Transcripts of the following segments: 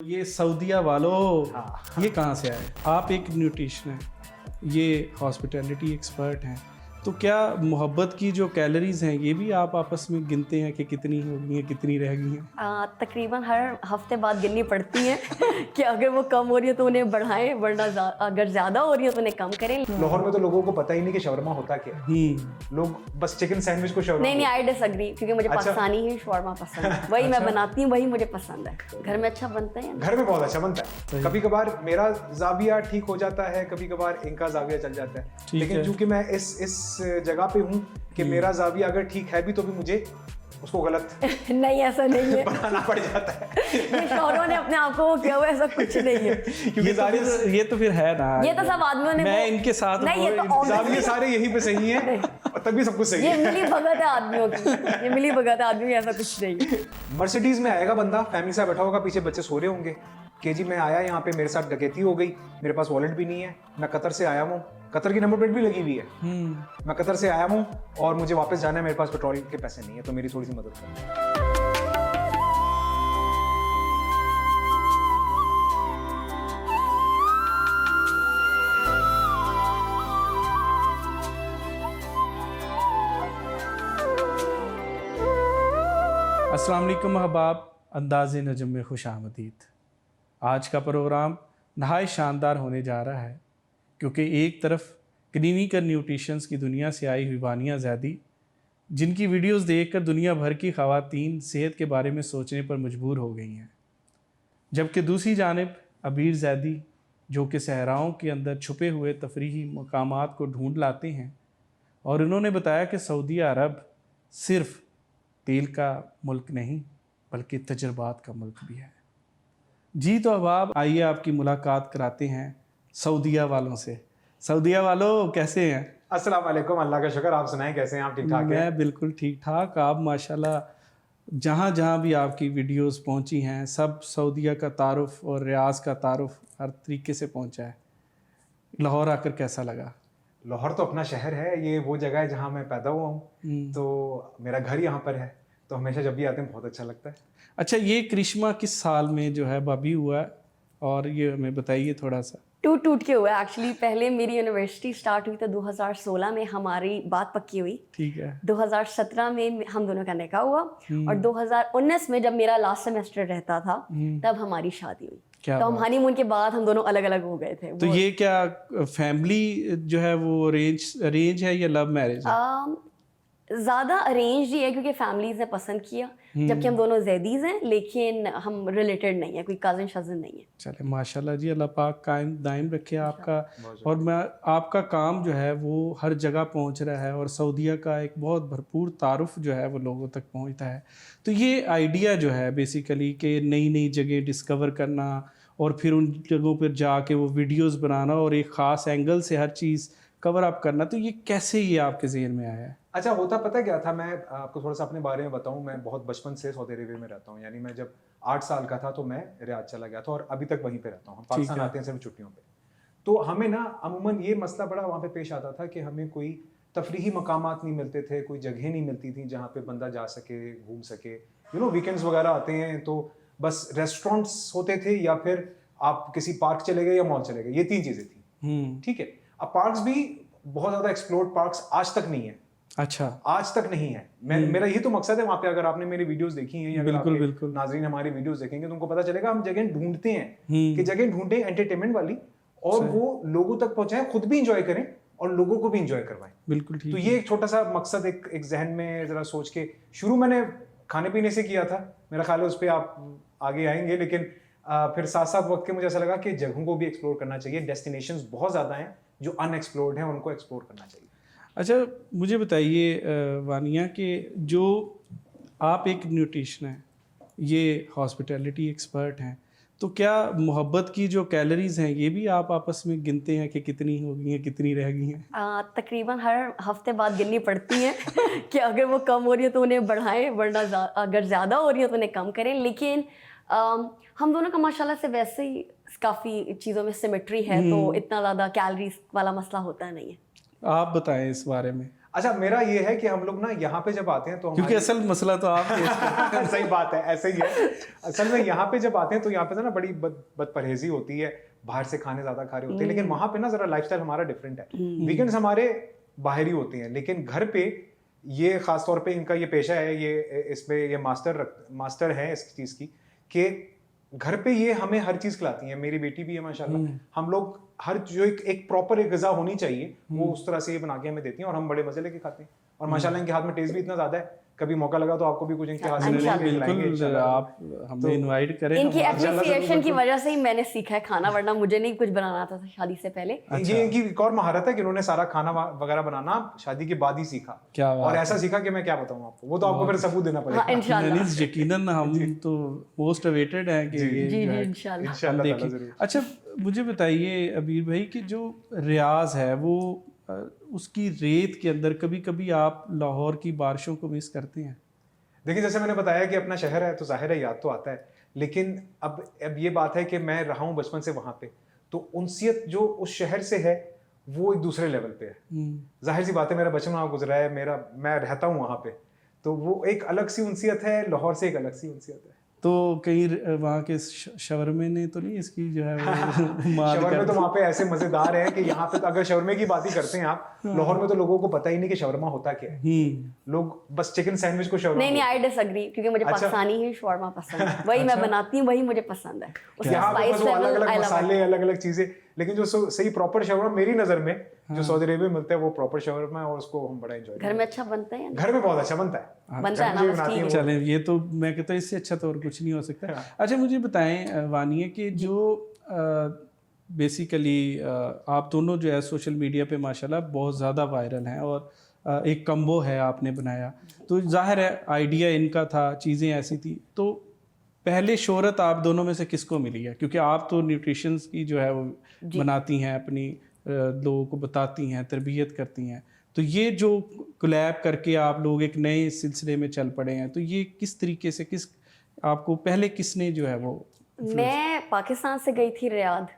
ये सऊदीया वालों, हाँ। ये कहाँ से आए? आप एक न्यूट्रिशन है, ये हॉस्पिटैलिटी एक्सपर्ट हैं, तो क्या मोहब्बत की जो कैलोरीज हैं ये भी आप आपस में गिनते हैं कि कितनी हो गई हैं, कितनी रह गई हैं? तकरीबन हर हफ्ते बाद गिननी पड़ती है कि अगर वो कम हो रही है तो उन्हें बढ़ाएं, वरना अगर ज़्यादा हो रही है तो उन्हें कम करें। लाहौर में तो लोगों को पता ही नहीं कि शवरमा होता क्या है। लोग बस चिकन सैंडविच को शवरमा नहीं, आई डिसएग्री, क्योंकि मुझे अच्छा। पाकिस्तानी ही शवरमा पसंद है, वही मैं बनाती हूँ, वही मुझे पसंद है। घर में अच्छा बनता है, घर में बहुत अच्छा बनता है। कभी कभार मेरा जाविया ठीक हो जाता है, कभी कभार इनका जाविया चल जाता है, लेकिन चूंकि मैं इस जगह पे हूँ कि मेरा जाविया अगर ठीक है भी तो भी मुझे उसको गलत नहीं, ऐसा नहीं है, बनाना पड़ जाता है। ये शौहरों ने अपने आप को किया हुआ, ऐसा कुछ नहीं है। ये तो फिर है ना, ये तो सब आदमियों ने, मैं इनके साथ नहीं, ये तो जाविये सारे यहीं पे सही हैं और तभी सब कुछ सही ये है। मिली भगत है आदमियों की, ये मिली भगत है आदमियों की, ऐसा कुछ नहीं है। मर्सिडीज में आएगा बंदा, फैमिली से बैठा होगा, पीछे बच्चे सो रहे होंगे कि जी मैं आया यहाँ पे, मेरे साथ डकैती हो गई, मेरे पास वॉलेट भी नहीं है, मैं कतर से आया हूँ, कतर की नंबर प्लेट भी लगी हुई है, मैं कतर से आया हूँ और मुझे वापस जाना है, मेरे पास पेट्रोल के पैसे नहीं है, तो मेरी थोड़ी सी मदद करें। अस्सलाम वालेकुम अहबाब, अंदाज़े नजम में खुश आमदीद। आज का प्रोग्राम नहायत शानदार होने जा रहा है, क्योंकि एक तरफ क्लिनिकल न्यूट्रिशंस की दुनिया से आई हुई वानिया ज़ैदी, जिनकी वीडियोस देखकर दुनिया भर की ख़वातीन सेहत के बारे में सोचने पर मजबूर हो गई हैं, जबकि दूसरी जानिब अबीर ज़ैदी, जो कि सहराओं के अंदर छुपे हुए तफरीही मकामात को ढूंढ लाते हैं, और उन्होंने बताया कि सऊदी अरब सिर्फ़ तेल का मुल्क नहीं बल्कि तजर्बात का मुल्क भी है। जी तो अहबाब, आइए आपकी मुलाकात कराते हैं सऊदीया वालों से। सऊदीया वालों, कैसे हैं? अस्सलाम वालेकुम, अल्लाह का शुक्र, आप सुनाएं कैसे हैं? आप ठीक ठाक हैं? मैं बिल्कुल ठीक ठाक। आप माशाल्लाह जहाँ जहाँ भी आपकी वीडियोस पहुँची हैं, सब सऊदीया का तारुफ और रियाज का तारुफ हर तरीके से पहुँचा है। लाहौर आकर कैसा लगा? लाहौर तो अपना शहर है, ये वो जगह है जहाँ मैं पैदा हुआ हूँ, तो मेरा घर यहाँ पर है, तो हमेशा जब भी आते हैं बहुत अच्छा लगता है। अच्छा, ये करिश्मा किस साल में जो है बाबी हुआ है, और ये हमें बताइए थोड़ा सा। टूट के हुआ है एक्चुअली। पहले मेरी यूनिवर्सिटी स्टार्ट हुई तो 2016 में हमारी बात पक्की हुई, ठीक है। 2017 में हम दोनों का निकाह हुआ, और 2019 में जब मेरा लास्ट सेमेस्टर रहता था तब हमारी शादी हुई। तो हम हनीमून के बाद हम दोनों अलग अलग हो गए थे। तो ये क्या फैमिली जो है वो अरेंज है या लव मैरिज है? ज़्यादा अरेंज ही है, क्योंकि फैमिलीज ने पसंद किया, जबकि हम दोनों जैदीज हैं, लेकिन हम रिलेटेड नहीं है, कोई कज़न शज़न नहीं है। चले माशाल्लाह जी, अल्लाह पाक कायम दायम रखे आपका। और मैं आपका काम जो है वो हर जगह पहुंच रहा है, और सऊदीया का एक बहुत भरपूर तारुफ जो है वो लोगों तक पहुंचता है। तो ये आइडिया जो है बेसिकली कि नई नई जगह डिस्कवर करना और फिर उन जगहों पर जाके वो वीडियोस बनाना और एक ख़ास एंगल से हर चीज़ कवर अप करना, तो ये कैसे ये आपके ज़हन में आया है? अच्छा, होता पता क्या था, मैं आपको थोड़ा सा अपने बारे में बताऊं। मैं बहुत बचपन से सऊदी अरेबिया में रहता हूं, यानी मैं जब 8 साल का था तो मैं रियाद चला गया था, और अभी तक वहीं पे रहता हूं। हम पाकिस्तान आते हैं सिर्फ छुट्टियों पे। तो हमें ना अमूमन ये मसला बड़ा वहाँ पे पेश आता था कि हमें कोई तफरीही मकामात नहीं मिलते थे, कोई जगह नहीं मिलती थी जहाँ पे बंदा जा सके, घूम सके। वीकेंड्स वगैरह आते हैं तो बस रेस्टोरेंट्स होते थे, या फिर आप किसी पार्क चले गए या मॉल चले गए, ये 3 चीजें थी। ठीक है। अब पार्क्स भी बहुत ज्यादा एक्सप्लोर्ड पार्क्स आज तक नहीं है। अच्छा, आज तक नहीं है। मेरा यही तो मकसद है वहां पे। अगर आपने मेरी वीडियोस देखी हैं, या बिल्कुल नाजरीन हमारी वीडियोस देखेंगे तो उनको पता चलेगा हम जगह ढूंढते हैं कि जगह ढूंढे एंटरटेनमेंट वाली, और वो लोगों तक पहुंचाएं, खुद भी इंजॉय करें और लोगों को भी इंजॉय करवाएं। बिल्कुल ठीक। तो ये एक छोटा सा मकसद एक जहन में जरा सोच के शुरू मैंने खाने पीने से किया था। मेरा ख्याल है उस पर आप आगे आएंगे, लेकिन फिर साथ साथ वक्त के मुझे ऐसा लगा कि जगहों को भी एक्सप्लोर करना चाहिए। डेस्टिनेशंस बहुत ज़्यादा हैं जो अनएक्सप्लोर्ड हैं, उनको एक्सप्लोर करना चाहिए। अच्छा, मुझे बताइए वानिया कि जो आप एक न्यूट्रिशन है, ये हॉस्पिटैलिटी एक्सपर्ट हैं, तो क्या मोहब्बत की जो कैलोरीज हैं ये भी आप आपस में गिनते हैं कि कितनी हो गई हैं, कितनी रह गई हैं? तकरीबन हर हफ्ते बाद गिननी पड़ती है कि अगर वो कम हो रही है तो उन्हें बढ़ाएं, वरना अगर ज़्यादा हो रही है तो उन्हें कम करें। लेकिन हम दोनों का माशाल्लाह से वैसे ही काफ़ी चीज़ों में सिमेट्री है, तो इतना ज़्यादा कैलोरीज वाला मसला होता नहीं है। आप बताएं इस बारे में। अच्छा, मेरा ये है कि हम लोग ना यहाँ पे जब आते हैं तो क्योंकि असल मसला तो आप फेस करते हैं। सही बात है, ऐसे ही है। असल में यहाँ पे जब आते हैं तो यहाँ पे ना बड़ी बदपरहेजी होती है, बाहर से खाने ज्यादा खा रहे होते हैं, लेकिन वहां पे ना जरा लाइफस्टाइल हमारा डिफरेंट है। वीकेंड्स हमारे बाहरी होते हैं, लेकिन घर पे ये खास तौर पे इनका ये पेशा है, ये इसमें ये मास्टर है इस चीज की कि घर पे ये हमें हर चीज खिलाती हैं। मेरी बेटी भी है माशाल्लाह। हम लोग हर जो एक प्रॉपर एक ग़िज़ा होनी चाहिए वो उस तरह से ये बना के हमें देती हैं और हम बड़े मजे लेके खाते हैं। और माशाल्लाह इनके हाथ में टेस्ट भी इतना ज्यादा है, कभी मौका लगा तो आपको भी कुछ इनके हाथ से बिल्कुल आप हमें इनवाइट करें। इनकी एप्रिसिएशन की वजह से ही मैंने सीखा है खाना, वरना मुझे नहीं कुछ बनाना आता था शादी से पहले। ये इनकी एक और महारत है कि इन्होंने सारा खाना वगैरह बनाना शादी के बाद ही सीखा। क्या बात और ऐसा सीखा कि मैं क्या बताऊं आपको, वो तो आपको फिर सबूत देना पड़ेगा। हाँ, इंशाल्लाह यकीनन हम तो मोस्ट अवेटेड हैं कि ये जी जो जी है इंशाल्लाह। हम देखें। अच्छा मुझे बताइए अबीर भाई कि जो रियाज है वो उसकी रेत के अंदर कभी कभी आप लाहौर की बारिशों को मिस करते हैं? देखिए, जैसे मैंने बताया कि अपना शहर है तो जाहिर है याद तो आता है, लेकिन अब ये बात है कि मैं रहा हूँ बचपन से वहां पे, तो उनसियत जो उस शहर से है वो एक दूसरे लेवल पे है। जाहिर सी बात है, मेरा बचपन वहाँ गुजरा है, मैं रहता हूँ वहाँ पे, तो वो एक अलग सी उनसियत है, लाहौर से एक अलग सी उनसियत है। तो कहीं वहाँ के शवरमे ने तो नहीं इसकी जो है वो शवरमे तो वहाँ पे ऐसे मजेदार है कि यहाँ पे तो अगर शवरमे की बात ही करते हैं आप, लाहौर में तो लोगों को पता ही नहीं कि शवरमा होता क्या है। लोग बस चिकन सैंडविच को शवरमा। नहीं आई डिसएग्री, क्योंकि मुझे पाकिस्तानी ही शवरमा पसंद है, वही मैं बनाती हूँ, वही मुझे पसंद है। उसका स्पाइस लेवल अलग अलग मसाले, अलग अलग चीजें, लेकिन जो सही प्रॉपर शवरमा मेरी नजर में जो सऊदी अरेबिया में मिलता है वो प्रॉपर शवरमा है और उसको हम बड़ा एंजॉय करते हैं। घर में अच्छा बनता है? घर में बहुत अच्छा बनता है। बनता है ना, बस ठीक है। चलें, ये तो मैं कहता हूँ इससे अच्छा तो और कुछ नहीं हो सकता। अच्छा मुझे बताएं वानिया कि जो बेसिकली आप दोनों जो है सोशल मीडिया पे माशाल्लाह बहुत ज़्यादा वायरल हैं और एक कम्बो है आपने बनाया, तो जाहिर है आइडिया इनका था, चीज़ें ऐसी थी। तो पहले शोहरत आप दोनों में से किसको मिली है? क्योंकि आप तो न्यूट्रिशंस की जो है वो बनाती हैं, अपनी लोगों को बताती हैं, तरबियत करती हैं, तो ये जो कोलैब करके आप लोग एक नए सिलसिले में चल पड़े हैं, तो ये किस तरीके से आपको पहले किसने जो है वो? मैं पाकिस्तान से गई थी रियाद,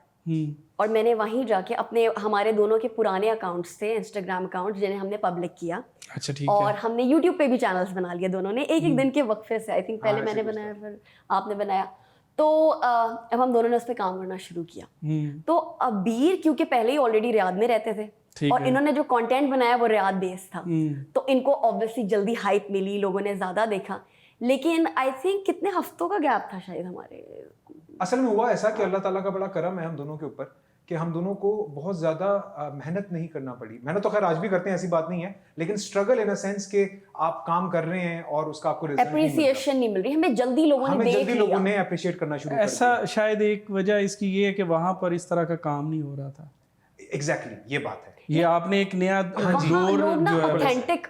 और मैंने वहीं जाके अपने हमारे दोनों के पुराने अकाउंट्स थे, इंस्टाग्राम अकाउंट, जिन्हें हमने पब्लिक किया। अच्छा ठीक और है। हमने यूट्यूब पे भी चैनल्स बना लिए दोनों ने, एक दिन के वक्फे से। आई थिंक पहले मैंने बनाया फिर आपने बनाया, तो अब हम दोनों ने उस पर काम करना शुरू किया। तो अबीर क्योंकि पहले ही ऑलरेडी रियाद में रहते थे और इन्होंने जो कंटेंट बनाया वो रियाद बेस्ड था, तो इनको ऑब्वियसली जल्दी हाइप मिली, लोगों ने ज्यादा देखा। लेकिन आई थिंक कितने हफ्तों का गैप था शायद हमारे। असल में हुआ ऐसा कि अल्लाह ताला का बड़ा करम है हम दोनों के ऊपर कि हम दोनों को बहुत ज्यादा मेहनत नहीं करना पड़ी। मेहनत तो खैर आज भी करते हैं, ऐसी बात नहीं है, लेकिन स्ट्रगल इन अ सेंस कि आप काम कर रहे हैं और उसका आपको एप्रिसिएशन नहीं मिल रही। हमें जल्दी लोगों ने अप्रिशिएट करना शुरू कर ऐसा शायद एक वजह इसकी ये है कि वहां पर इस तरह का काम नहीं हो रहा था। एग्जैक्टली ये बात है। ये आपने एक नया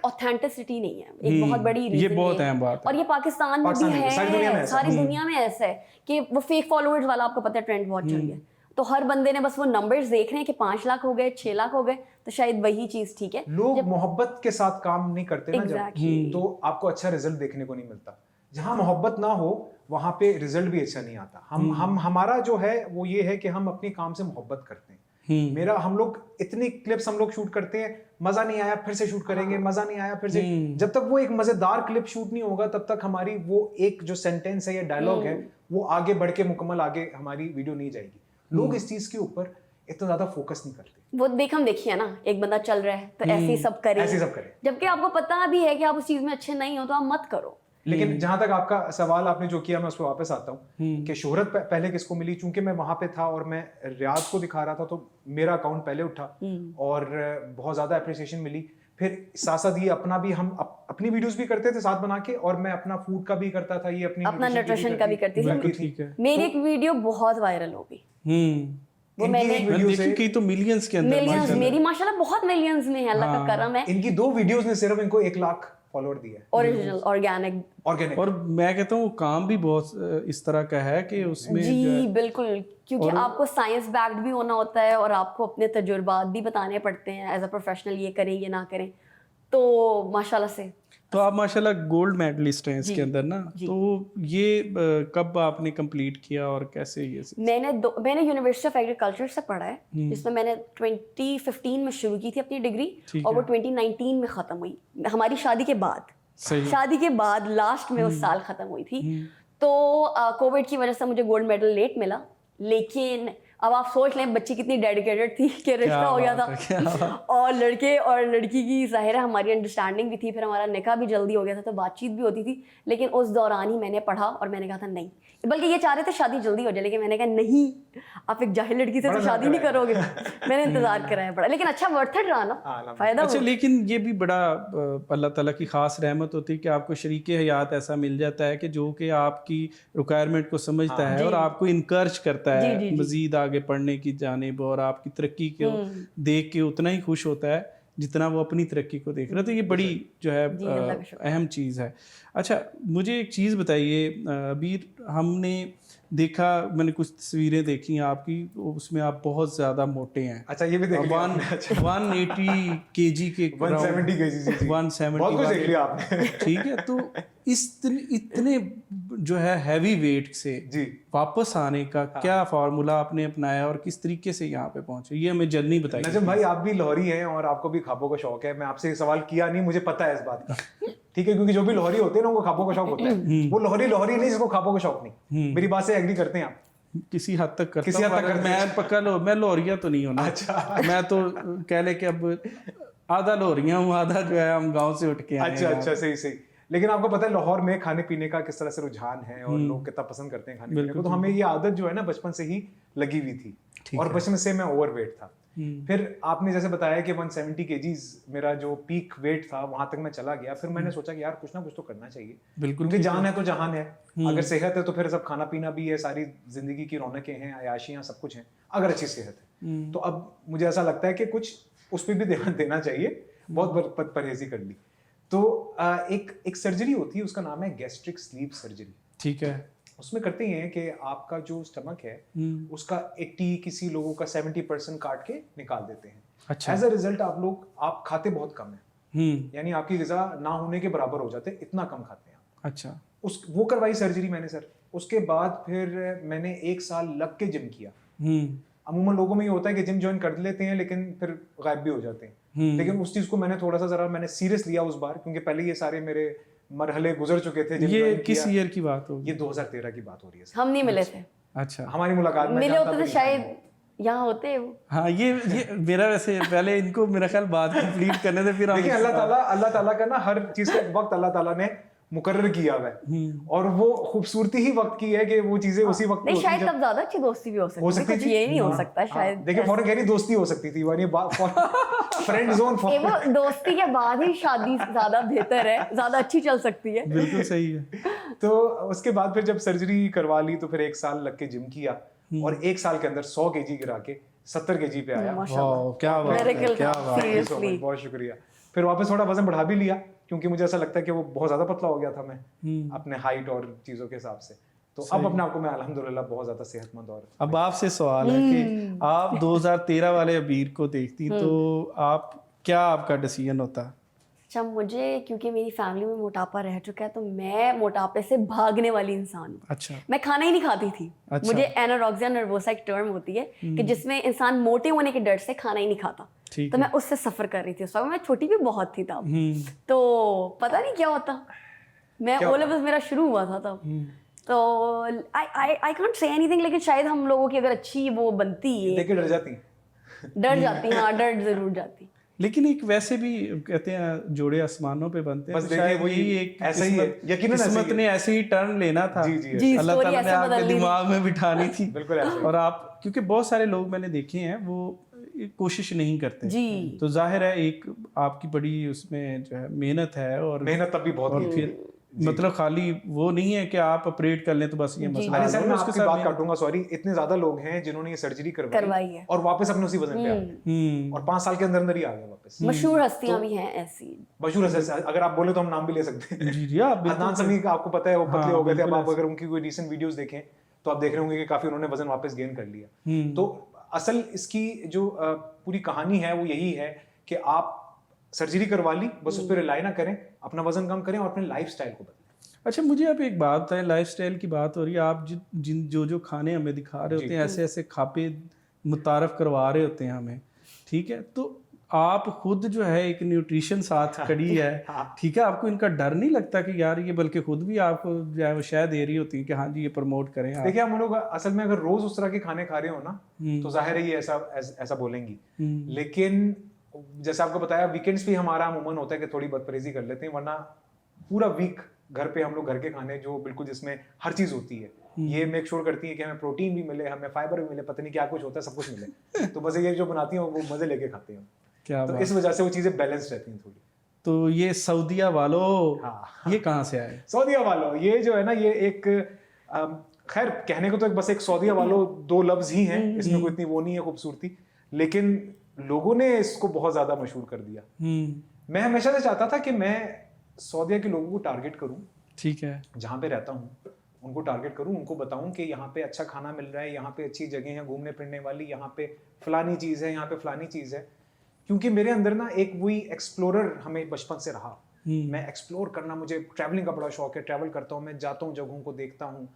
ऑथेंटिसिटी नहीं है, एक बहुत बड़ी रीजन ये बहुत अहम बात है। और ये पाकिस्तान में भी है, सारी दुनिया में ऐसा है कि वो फेक फॉलोअर्स वाला, आपको पता है ट्रेंड बहुत चल गया, तो हर बंदे ने बस वो नंबर्स देख रहे हैं कि 5 लाख हो गए, 6 लाख हो गए, तो शायद वही चीज ठीक है। लोग मोहब्बत के साथ काम नहीं करते ना जब, तो आपको अच्छा रिजल्ट देखने को नहीं मिलता। जहां मोहब्बत ना हो वहां पे रिजल्ट भी अच्छा नहीं आता। हमारा जो है वो ये है कि हम अपने काम से मोहब्बत करते हैं। हम लोग इतनी क्लिप्स हम लोग शूट करते हैं, मजा नहीं आया फिर से शूट करेंगे, मजा नहीं आया फिर से। जब तक वो एक मजेदार क्लिप शूट नहीं होगा तब तक हमारी वो एक जो सेंटेंस है या डायलॉग है वो आगे बढ़ के मुकम्मल आगे हमारी वीडियो नहीं जाएगी। लोग इस चीज के ऊपर इतना ज्यादा फोकस नहीं करते। वो हम देखिए ना, एक बंदा चल रहा है तो ऐसे ही सब करें, जबकि आपको पता भी है कि आप उस चीज में अच्छे नहीं हो तो आप मत करो। लेकिन जहां तक आपका सवाल आपने जो किया, मैं उस पर वापस आता हूँ कि शोहरत पहले किसको मिली। चूंकि मैं वहां पे था और मैं रियाद को दिखा रहा था तो मेरा अकाउंट पहले उठा और बहुत ज्यादा अप्रिसिएशन मिली। फिर साथ साथ ये अपना भी हम अपनी वीडियोस भी करते थे साथ बना के, और मैं अपना फूड का भी करता था, ये अपना न्यूट्रिशन का भी करती थी। मेरी एक वीडियो बहुत वायरल हो गई, वो मैंने देखी कि तो मिलियंस के अंदर, मिलियंस, मेरी माशाल्लाह बहुत मिलियंस में है, अल्लाह का करम है। इनकी 2 वीडियोस ने सिर्फ इनको 1 लाख फॉलोअर दिया है, ओरिजिनल ऑर्गेनिक। और मैं कहता हूँ काम भी बहुत इस तरह का है कि उसमें जी बिल्कुल, क्योंकि आपको साइंस बैक्ड भी होना होता है और आपको अपने तजुर्बात भी बताने पड़ते हैं एज अ प्रोफेशनल, ये करें ये ना करें, तो माशाल्लाह से। तो आप माशाल्लाह गोल्ड मेडलिस्ट हैं इसके जी, अंदर ना, जी। तो ये कब आपने कंप्लीट किया और कैसे ये मैंने यूनिवर्सिटी ऑफ एग्रीकल्चर से पढ़ा है, हम्म। जिसमें मैंने 2015 में शुरू की थी अपनी डिग्री, ठीक और वो है। 2019 में ख़त्म हुई, हमारी शादी के बाद। सही। शादी के बाद लास्ट में उस साल ख़त्म हुई थी। तो कोविड की वजह से मुझे गोल्ड मेडल लेट मिला, लेकिन अब आप सोच लें बच्ची कितनी डेडिकेटेड थी कि रिश्ता हो गया था और लड़के और लड़की की ज़ाहिर है हमारी अंडरस्टैंडिंग भी थी, फिर हमारा निकाह भी जल्दी हो गया था, तो बातचीत भी होती थी। लेकिन उस दौरान ही मैंने पढ़ा और मैंने कहा था नहीं, बल्कि ये चाह रहे थे शादी जल्दी हो जाए, लेकिन मैंने कहा नहीं, आप एक जाहिल लड़की से तो शादी नहीं करोगे। मैंने इंतज़ार कराया पड़ा, लेकिन अच्छा वर्थ इट रहा ना, फ़ायदा अच्छा। हुआ। लेकिन ये भी बड़ा अल्लाह ताला की ख़ास रहमत होती है कि आपको शरीके हयात ऐसा मिल जाता है कि जो कि आपकी रिक्वायरमेंट को समझता है और आपको इनकरेज करता है जी। मज़ीद आगे पढ़ने की जानिब, और आपकी तरक्की को देख के उतना ही खुश होता है जितना वो अपनी तरक्की को देख रहा है। तो ये बड़ी जो है अहम चीज़ है। अच्छा, मुझे एक चीज़ बताइए अबीर, हमने देखा, मैंने कुछ तस्वीरें देखी हैं आपकी, उसमें आप बहुत ज़्यादा मोटे हैं। अच्छा, ये भी देख लिया आपने। 180 केजी के 170 केजी, जी 170 बहुत कुछ देख लिया आपने। ठीक है, तो इतने जो है हैवी वेट से जी वापस आने का क्या फार्मूला आपने अपनाया और किस तरीके से यहाँ पे पहुंचे, ये हमें जर्नी बताइए। नजम भाई, आप भी लाहौरी हैं और आपको भी ख्वाबों का शौक है। मैं आपसे ये सवाल किया नहीं, मुझे पता है इस बात का, ठीक है, क्योंकि जो भी लाहौरी होते हैं ना उनको ख्वाबों का शौक होता है। वो लाहौरी नहीं जिसको ख्वाबों का शौक नहीं। मेरी बात से एग्री करते हैं आप? किसी हद तक करता किसी हद तक करते हैं। मैं पक्का मैं लाहौरिया तो नहीं होना। अच्छा। मैं तो कह ले कि अब आधा लाहौरिया हूँ, आधा जो है हम गाँव से उठ के आए हैं। अच्छा, सही। लेकिन आपको पता है लाहौर में खाने पीने का किस तरह से रुझान है और लोग कितना पसंद करते हैं खाने पीने को, तो हमें ये आदत जो है ना बचपन से ही लगी हुई थी और बचपन से मैं ओवरवेट था। फिर आपने जैसे बताया कि 170 केजीज मेरा जो पीक वेट था, वहां तक मैं चला गया। फिर मैंने सोचा कि यार कुछ ना कुछ तो करना चाहिए, क्योंकि जान है तो जहान है। अगर सेहत है तो फिर सब खाना पीना भी है, सारी जिंदगी की रौनकें हैं, अयाशियां, सब कुछ हैं, अगर अच्छी सेहत है तो। अब मुझे ऐसा लगता है कि कुछ उस पर भी ध्यान देना चाहिए। बहुत परहेजी कर ली तो एक सर्जरी होती है, उसका नाम है गैस्ट्रिक स्लीप सर्जरी। ठीक है, उसमें करते हैं कि आपका जो स्टमक है उसका 80, किसी लोगों का 70% काट के निकाल देते हैं। अच्छा। एज अ रिजल्ट आप खाते बहुत कम है, यानी आपकी ग़िज़ा ना होने के बराबर हो जाते हैं, इतना कम खाते हैं। अच्छा, वो करवाई सर्जरी मैंने सर। उसके बाद फिर मैंने 1 साल लग के जिम किया। अमूमन लोगों में ये होता है कि जिम ज्वाइन कर लेते हैं लेकिन फिर गायब भी हो जाते हैं, लेकिन उस चीज को मैंने थोड़ा सा मैंने सीरियस लिया उस बार, क्योंकि पहले ये सारे मेरे मरहले गुजर चुके थे। ये किस ईयर की बात होगी? ये 2013 की बात हो रही है। हम नहीं मिले थे। अच्छा, हमारी मुलाकात मिले होते तो शायद यहाँ होते वो। हाँ, ये मेरा वैसे पहले इनको मेरा ख्याल बात कंप्लीट करने से फिर देखिए अल्लाह ताला का ना हर चीज का वक्त अल्लाह ताला ने मुकर्रर किया हुआ है, और वो खूबसूरती ही वक्त की है कि वो चीजें उसी वक्त नहीं, शायद तब ज्यादा अच्छी दोस्ती भी हो सकती थी। ये नहीं हो सकता शायद। देखिए फौरन कह रही दोस्ती हो सकती थी, ये फ्रेंड जोन। वो दोस्ती के बाद ही शादी ज्यादा बेहतर है, ज्यादा अच्छी चल सकती है। बिल्कुल सही है। तो उसके बाद फिर जब सर्जरी करवा ली तो फिर 1 साल लग के जिम किया, और 1 साल के अंदर 100 केजी गिरा के 70 केजी पे आया। क्या बात है, क्या बात है, बहुत शुक्रिया। फिर वापस थोड़ा वजन बढ़ा भी लिया, क्योंकि मुझे ऐसा लगता है कि वो बहुत ज्यादा पतला हो गया था मैं अपने हाइट और चीजों के हिसाब से। तो अब अपने आप को मैं अल्हम्दुलिल्लाह बहुत ज्यादा सेहतमंद। और अब आपसे सवाल है कि आप 2013 वाले अबीर को देखती तो आप क्या, आपका डिसीजन होता? अच्छा, मुझे क्योंकि मेरी फैमिली में मोटापा रह चुका है तो मैं मोटापे से भागने वाली इंसान हूँ। अच्छा। मैं खाना ही नहीं खाती थी। अच्छा। मुझे एनोरेक्सिया नर्वोसा एक टर्म होती है कि जिसमें इंसान मोटे होने के डर से खाना ही नहीं खाता, तो मैं उससे सफर कर रही थी। उस वक्त मैं छोटी भी बहुत थी तब, तो पता नहीं क्या होता, मैं ओ लेवल्स मेरा शुरू हुआ था तब, तो आई कांट से एनीथिंग, लेकिन शायद हम लोगों की अगर अच्छी वो बनती है, देख के डर जाती हाँ, डर जरूर जाती। लेकिन एक वैसे भी कहते हैं जोड़े आसमानों पे बनते हैं, बस देखिए वही एक ऐसा ही है, यकीनन किस्मत ने ऐसे ही टर्न लेना था। जी, अल्लाह ताला ने आपके दिमाग में बिठानी थी। बिल्कुल ऐसा। और आप, क्योंकि बहुत सारे लोग मैंने देखे हैं वो कोशिश नहीं करते जी, तो जाहिर है एक आपकी बड़ी उसमें जो है मेहनत है, और मेहनत तब भी बहुत, और फिर मतलब खाली वो नहीं है कि आप ऑपरेट कर लें तो बस ये मसला है। सर मैं आपकी बात काटूंगा, सॉरी, इतने ज्यादा लोग हैं जिन्होंने ये सर्जरी करवाई है और वापस अपने उसी वजन पे आ गए, और 5 साल के अंदर ही आ गए वापस। मशहूर हस्तियां भी हैं ऐसी, मशहूर हस्तियां अगर आप बोले तो हम नाम भी ले सकते हैं। जी, अदनान समी का आपको पता है वो पतले हो गए थे, अब आप अगर उनकी कोई रीसेंट वीडियोस देखें तो आप देख रहे होंगे कि काफी उन्होंने वजन वापस गेन कर लिया। तो असल इसकी जो पूरी कहानी है वो यही है कि आप सर्जरी करवा ली, बस उस पर रिलाई ना करें, अपना वजन कम करें और अपने लाइफस्टाइल को बदलें। अच्छा, मुझे आप एक बात बताएं, लाइफस्टाइल की बात हो रही है, आप जिन जो खाने हमें दिखा रहे होते हैं, ऐसे ऐसे खापे मुतारफ करवा रहे होते हैं हमें, ठीक है, तो आप खुद जो है एक न्यूट्रिशन साथ खड़ी है, ठीक है, आपको इनका डर नहीं लगता कि यार ये, बल्कि खुद भी आपको जो है वो शायद दे रही होती है कि हाँ जी ये प्रमोट करें आप? देखिए, हम लोग असल में अगर रोज उस तरह के खाने खा रहे हो ना, तो जाहिर है ये ऐसा बोलेंगी, लेकिन जैसे आपको बताया, वीकेंड्स भी हमारा अमूमन होता है कि थोड़ी बहुत परहेजी कर लेते हैं, वरना पूरा वीक घर पे हम लोग घर के खाने जो बिल्कुल जिसमें हर चीज होती है, ये मेक श्योर करती है कि हमें प्रोटीन भी मिले, हमें फाइबर भी मिले, पता नहीं क्या कुछ होता है, सब कुछ मिले। तो बस ये जो बनाती हैं वो मजे लेके खाते हैं, क्या तो इस वजह से वो चीजें बैलेंस रहती हैं थोड़ी। तो ये सऊदिया वालों, हाँ, ये कहाँ से आए? सऊदिया वालों, ये जो है ना, ये एक खैर कहने को तो एक बस एक सऊदिया वालों दो लफ्ज ही हैं, इसमें कोई इतनी वो नहीं है खूबसूरती, लेकिन लोगों ने इसको बहुत ज्यादा मशहूर कर दिया। मैं हमेशा से चाहता था कि मैं सऊदिया के लोगों को टारगेट करूं, ठीक है, जहां पे रहता हूं उनको टारगेट करूं, उनको बताऊं कि यहाँ पे अच्छा खाना मिल रहा है, यहाँ पे अच्छी जगह है घूमने फिरने वाली, यहाँ पे फलानी चीज है, यहाँ पे फलानी चीज है। क्योंकि मेरे अंदर ना एक वही एक्सप्लोरर हमें बचपन से रहा, मैं एक्सप्लोर करना, मुझे ट्रैवलिंग का बड़ा शौक है, ट्रैवल करता हूँ मैं, जाता हूँ जगहों को देखता हूँ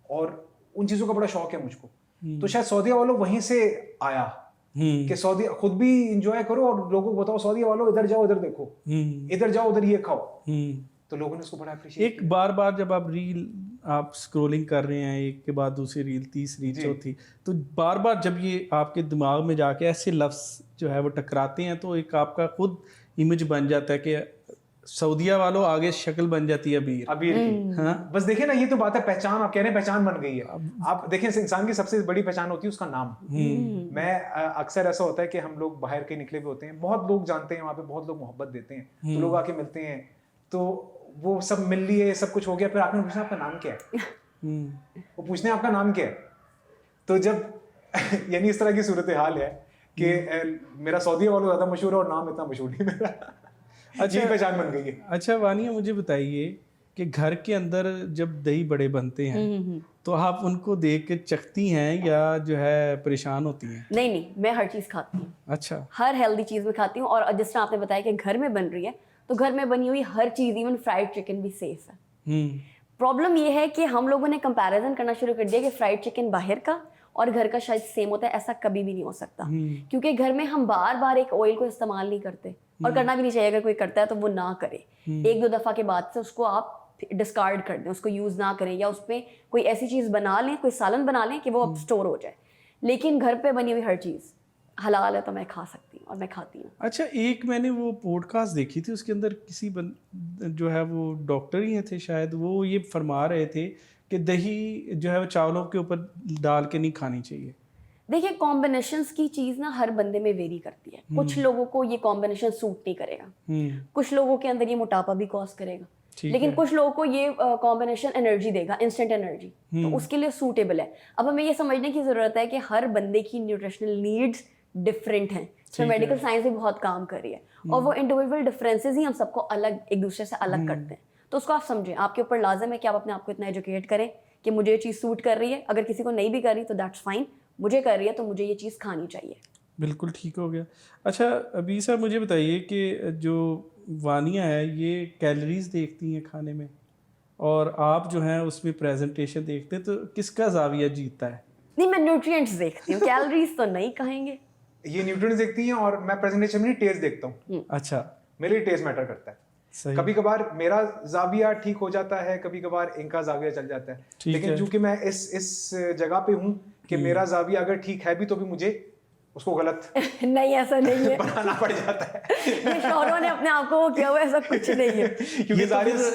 और उन चीजों का बड़ा शौक है मुझको। तो शायद सऊदिया वालों वहीं से आया कि सऊदी खुद भी इंजॉय करो और लोगों को बताओ, सऊदी वालों इधर जाओ इधर देखो, इधर जाओ उधर ये खाओ। तो लोगों ने उसको बड़ा अप्रिशिएट एक बार जब आप रील आप स्क्रॉलिंग कर रहे हैं, एक के बाद दूसरी रील, तीसरी, चौथी, तो बार जब ये आपके दिमाग में जाके ऐसे लफ्ज जो है वो टकराते हैं, तो एक आपका खुद इमेज बन जाता है कि सऊदिया वालों, आगे शक्ल बन जाती है अबीर की। हाँ, बस देखिए ना, ये तो बात है, पहचान आप कह रहे हैं, पहचान बन गई है। आप देखें, इंसान की सबसे बड़ी पहचान होती है उसका नाम। मैं अक्सर ऐसा होता है कि हम लोग बाहर के निकले हुए होते हैं, बहुत लोग जानते हैं, वहाँ पे बहुत लोग मोहब्बत देते हैं, तो लोग आके मिलते हैं, तो वो सब मिल लिए, सब कुछ हो गया, फिर आपने पूछना आपका नाम क्या है, वो पूछने आपका नाम क्या है। तो जब यानी इस तरह की सूरत हाल है कि मेरा सऊदी वालों ज्यादा मशहूर है और नाम इतना मशहूर नहीं मेरा। अच्छा, ये पहचान बन गई है। अच्छा वानिया, मुझे बताइए कि घर के अंदर जब दही बड़े बनते हैं तो आप उनको देख के चखती हैं या जो है परेशान होती हैं? नहीं, मैं हर चीज़ खाती हूँ। अच्छा, हर हेल्दी चीज़ में खाती हूँ, और जिस तरह आपने बताया कि घर में बन रही है, तो घर में बनी हुई हर चीज़, इवन फ्राइड चिकन भी सेफ है। प्रॉब्लम ये है कि हम लोगों ने कंपैरिजन करना शुरू कर दिया कि फ्राइड चिकन बाहर का और घर का शायद सेम होता है। ऐसा कभी भी नहीं हो सकता, क्योंकि घर में हम बार बार एक ऑयल को इस्तेमाल नहीं करते, और करना भी नहीं चाहिए। अगर कोई करता है तो वो ना करे, एक दो दफ़ा के बाद से उसको आप डिस्कार्ड कर दें, उसको यूज़ ना करें, या उसमें कोई ऐसी चीज़ बना लें, कोई सालन बना लें कि वो अब स्टोर हो जाए। लेकिन घर पे बनी हुई हर चीज़ हलाल है तो मैं खा सकती हूँ, और मैं खाती हूँ। अच्छा, एक मैंने वो पॉडकास्ट देखी थी, उसके अंदर किसी जो है वो डॉक्टर ही थे शायद, वो ये फरमा रहे थे कि दही जो है वो चावलों के ऊपर डाल के नहीं खानी चाहिए। देखिए, कॉम्बिनेशंस की चीज़ ना हर बंदे में वेरी करती है। कुछ लोगों को ये कॉम्बिनेशन सूट नहीं करेगा, कुछ लोगों के अंदर ये मोटापा भी कॉज करेगा, लेकिन कुछ लोगों को ये कॉम्बिनेशन एनर्जी देगा, इंस्टेंट एनर्जी, तो उसके लिए सूटेबल है। अब हमें ये समझने की ज़रूरत है कि हर बंदे की न्यूट्रिशनल नीड्स डिफरेंट हैं। तो मेडिकल साइंस भी बहुत काम कर रही है, और वो इंडिविजुअल डिफरेंसेस ही हम सबको अलग, एक दूसरे से अलग करते हैं। तो उसको आप समझें, आपके ऊपर लाजिम है कि आप अपने आप को इतना एजुकेट करें कि मुझे ये चीज़ सूट कर रही है। अगर किसी को नहीं भी कर रही तो दैट्स फाइन, मुझे कर रही है तो मुझे ये चीज़ खानी चाहिए। बिल्कुल ठीक हो गया। अच्छा अभी सर, मुझे बताइए कि जो वानिया है ये कैलोरीज देखती हैं खाने में, और आप जो हैं उसमें प्रेजेंटेशन देखते हैं, तो किसका जाविया जीतता है? नहीं, मैं न्यूट्रिएंट्स देखती हूँ, कैलोरीज तो नहीं कहेंगे। ये न्यूट्रिएंट्स देखती हैं, और मैं प्रेजेंटेशन में टेस्ट देखता हूँ। अच्छा, मेरे लिए टेस्ट मैटर करता है। सही। कभी कभार मेरा जाविया ठीक हो जाता है, कभी कभार इनका जाविया चल जाता है, लेकिन चूंकि मैं इस जगह पे हूँ कि मेरा जाविया अगर ठीक है भी तो भी मुझे उसको गलत नहीं, ऐसा नहीं है, बनाना पड़ जाता है। ये शौरों ने अपने आप को वो किया हुआ, ऐसा कुछ नहीं है। क्योंकि